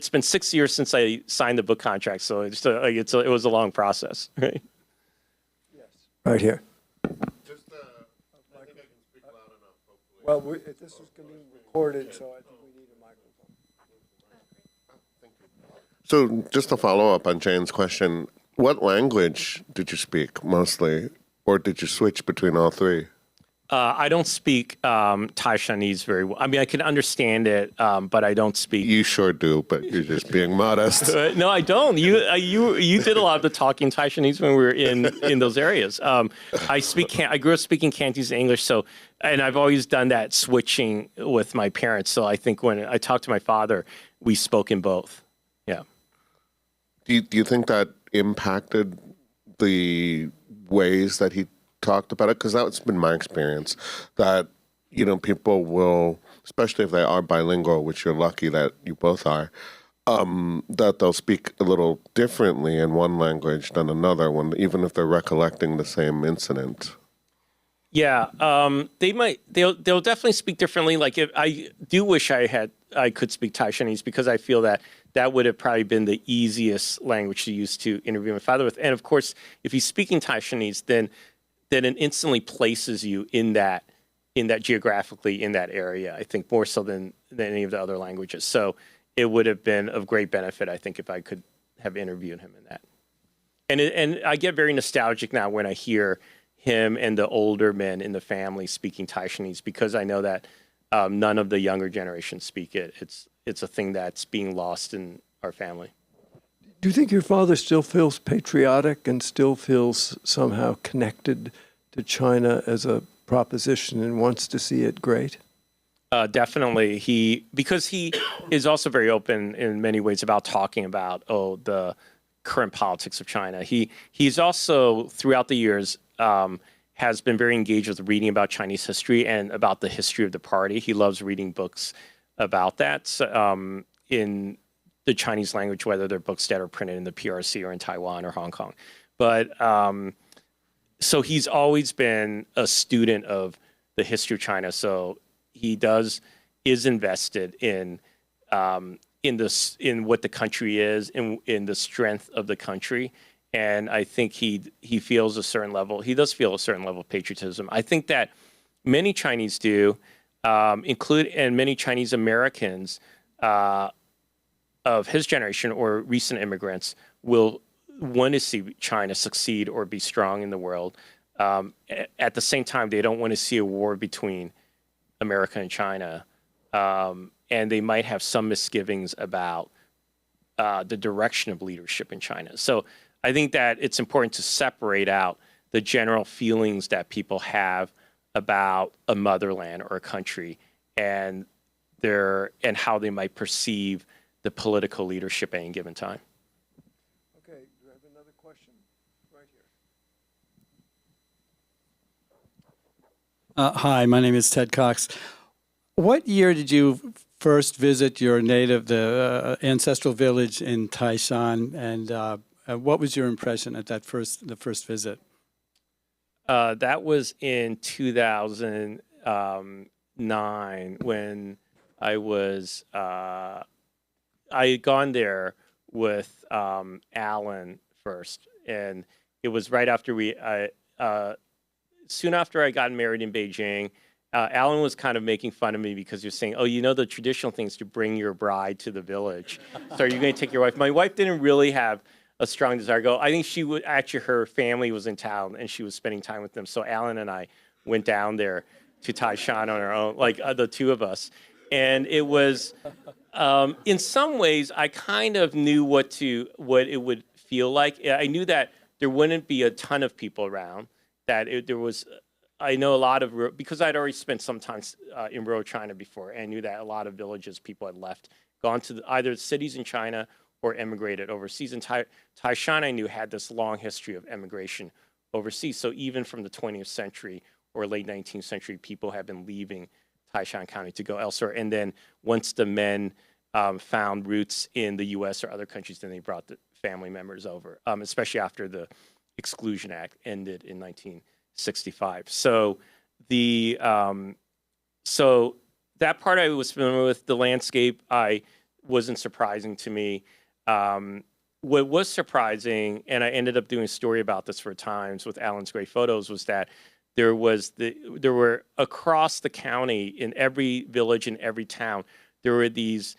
been 6 years since I signed the book contract, so it was a long process, right? Yes. Right here. Just, I think I can speak loud enough, hopefully. Well, this is going to be recorded, so I think we need a microphone. Thank you. So just to follow up on Jane's question, what language did you speak mostly, or did you switch between all three? I don't speak Taishanese very well. I mean, I can understand it, but I don't speak. You sure do, but you're just being modest. No, I don't. You did a lot of the talking Taishanese when we were in those areas. I grew up speaking Cantonese and English, and I've always done that switching with my parents. So I think when I talked to my father, we spoke in both. Yeah. Do you think that impacted the ways that he talked about it? Because that's been my experience, that, people will, especially if they are bilingual, which you're lucky that you both are, that they'll speak a little differently in one language than another, even if they're recollecting the same incident. Yeah, they'll definitely speak differently. Like I do wish I could speak Taishanese, because I feel that would have probably been the easiest language to use to interview my father with. And of course, if he's speaking Taishanese, then it instantly places you in that geographically in that area, I think, more so than any of the other languages. So it would have been of great benefit, I think, if I could have interviewed him in that. And I get very nostalgic now when I hear him and the older men in the family speaking Taishanese, because I know that none of the younger generation speak it. It's a thing that's being lost in our family. Do you think your father still feels patriotic and still feels somehow connected to China as a proposition and wants to see it great? Definitely. Because he is also very open in many ways about talking about, the current politics of China. He's also, throughout the years, has been very engaged with reading about Chinese history and about the history of the party. He loves reading books about that in the Chinese language, whether they're books that are printed in the PRC or in Taiwan or Hong Kong. But so he's always been a student of the history of China. So he is invested in what the country is, in the strength of the country. And I think he feels a certain level. He does feel a certain level of patriotism. I think that many Chinese do. and many Chinese Americans of his generation or recent immigrants will want to see China succeed or be strong in the world. At the same time, they don't want to see a war between America and China. And they might have some misgivings about the direction of leadership in China. So I think that it's important to separate out the general feelings that people have about a motherland or a country and how they might perceive the political leadership at any given time. Okay, do I have another question? Right here. Hi, my name is Ted Cox. What year did you first visit the ancestral village in Taishan, and what was your impression at the first visit? That was in 2009 when I had gone there with Alan first, and it was right after soon after I got married in Beijing. Alan was kind of making fun of me because he was saying, "Oh, you know, the traditional thing is to bring your bride to the village. So are you going to take your wife?" My wife didn't really have a strong desire to go. I think she would actually, her family was in town and she was spending time with them. So Alan and I went down there to Taishan on our own, like the two of us, and it was. In some ways, I kind of knew what it would feel like. I knew that there wouldn't be a ton of people around. I know a lot of, because I'd already spent some time in rural China before, and I knew that a lot of villages people had left, gone to either cities in China or emigrated overseas. And Taishan, I knew, had this long history of emigration overseas. So even from the 20th century or late 19th century, people have been leaving Taishan County to go elsewhere. And then once the men found roots in the U.S. or other countries, then they brought the family members over, especially after the Exclusion Act ended in 1965. So so that part I was familiar with. The landscape wasn't surprising to me. What was surprising, and I ended up doing a story about this for Times with Alan's great photos, was that there were across the county, in every village, in every town, there were these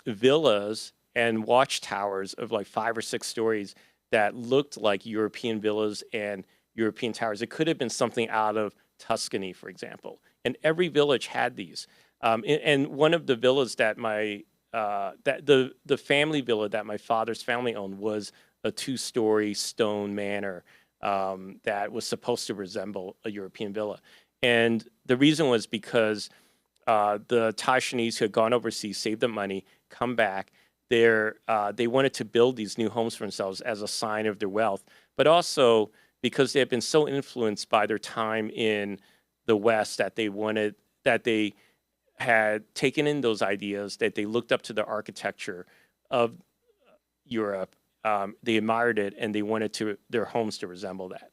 villas and watchtowers of like 5 or 6 stories that looked like European villas and European towers. It could have been something out of Tuscany, for example. And every village had these. And one of the villas that the family villa that my father's family owned was a 2-story stone manor that was supposed to resemble a European villa. And the reason was because the Taishanese who had gone overseas, saved the money, come back, they wanted to build these new homes for themselves as a sign of their wealth, but also because they had been so influenced by their time in the West that they had taken in those ideas, that they looked up to the architecture of Europe. They admired it, and they wanted their homes to resemble that.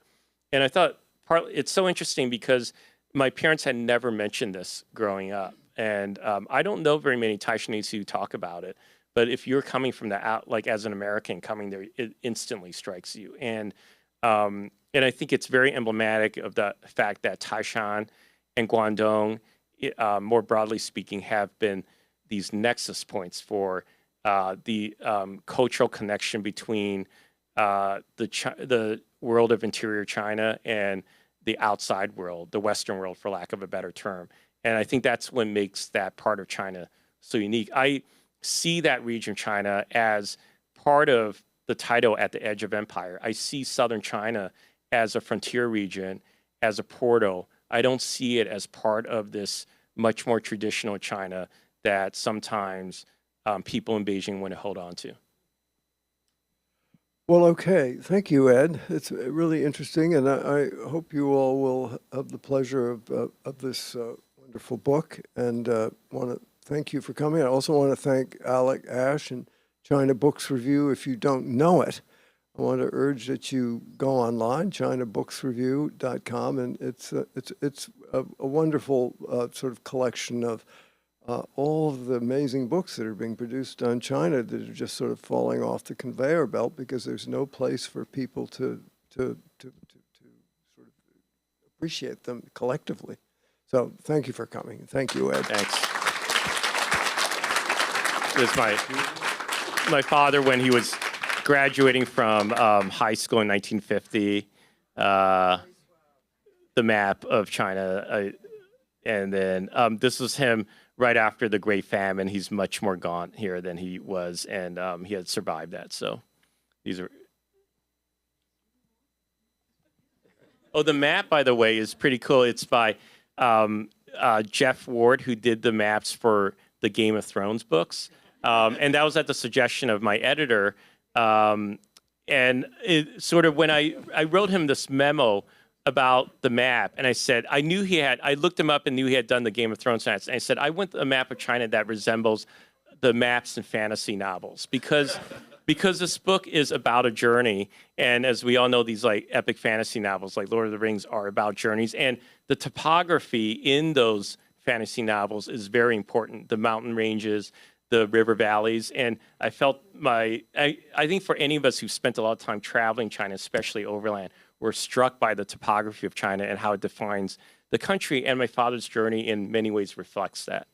And I thought it's so interesting because my parents had never mentioned this growing up. And I don't know very many Taishanese who talk about it. But if you're coming from like as an American coming there, it instantly strikes you. And I think it's very emblematic of the fact that Taishan and Guangdong, more broadly speaking, have been these nexus points for the cultural connection between the world of interior China and the outside world, the Western world, for lack of a better term. And I think that's what makes that part of China so unique. I see that region of China as part of the title at the edge of empire. I see southern China as a frontier region, as a portal. I don't see it as part of this much more traditional China that sometimes people in Beijing want to hold on to. Well, okay. Thank you, Ed. It's really interesting, and I hope you all will have the pleasure of this wonderful book, and want to thank you for coming. I also want to thank Alec Ash and China Books Review. If you don't know it, I want to urge that you go online, ChinaBooksReview.com, and it's a wonderful sort of collection of all of the amazing books that are being produced on China that are just sort of falling off the conveyor belt because there's no place for people to sort of appreciate them collectively. So thank you for coming. Thank you, Ed. Thanks. This is my father when he was graduating from high school in 1950. The map of China, and then this was him right after the Great Famine. He's much more gaunt here than he was, and he had survived that. So these are. Oh, the map, by the way, is pretty cool. It's by Jeff Ward, who did the maps for the Game of Thrones books. And that was at the suggestion of my editor. And it sort of when I wrote him this memo about the map, and I said, I looked him up and knew he had done the Game of Thrones maps. And I said, I want a map of China that resembles the maps in fantasy novels because this book is about a journey. And as we all know, these like epic fantasy novels like Lord of the Rings are about journeys. And the topography in those fantasy novels is very important. The mountain ranges, the river valleys. And I felt I think for any of us who've spent a lot of time traveling China, especially overland, we're struck by the topography of China and how it defines the country. And my father's journey in many ways reflects that.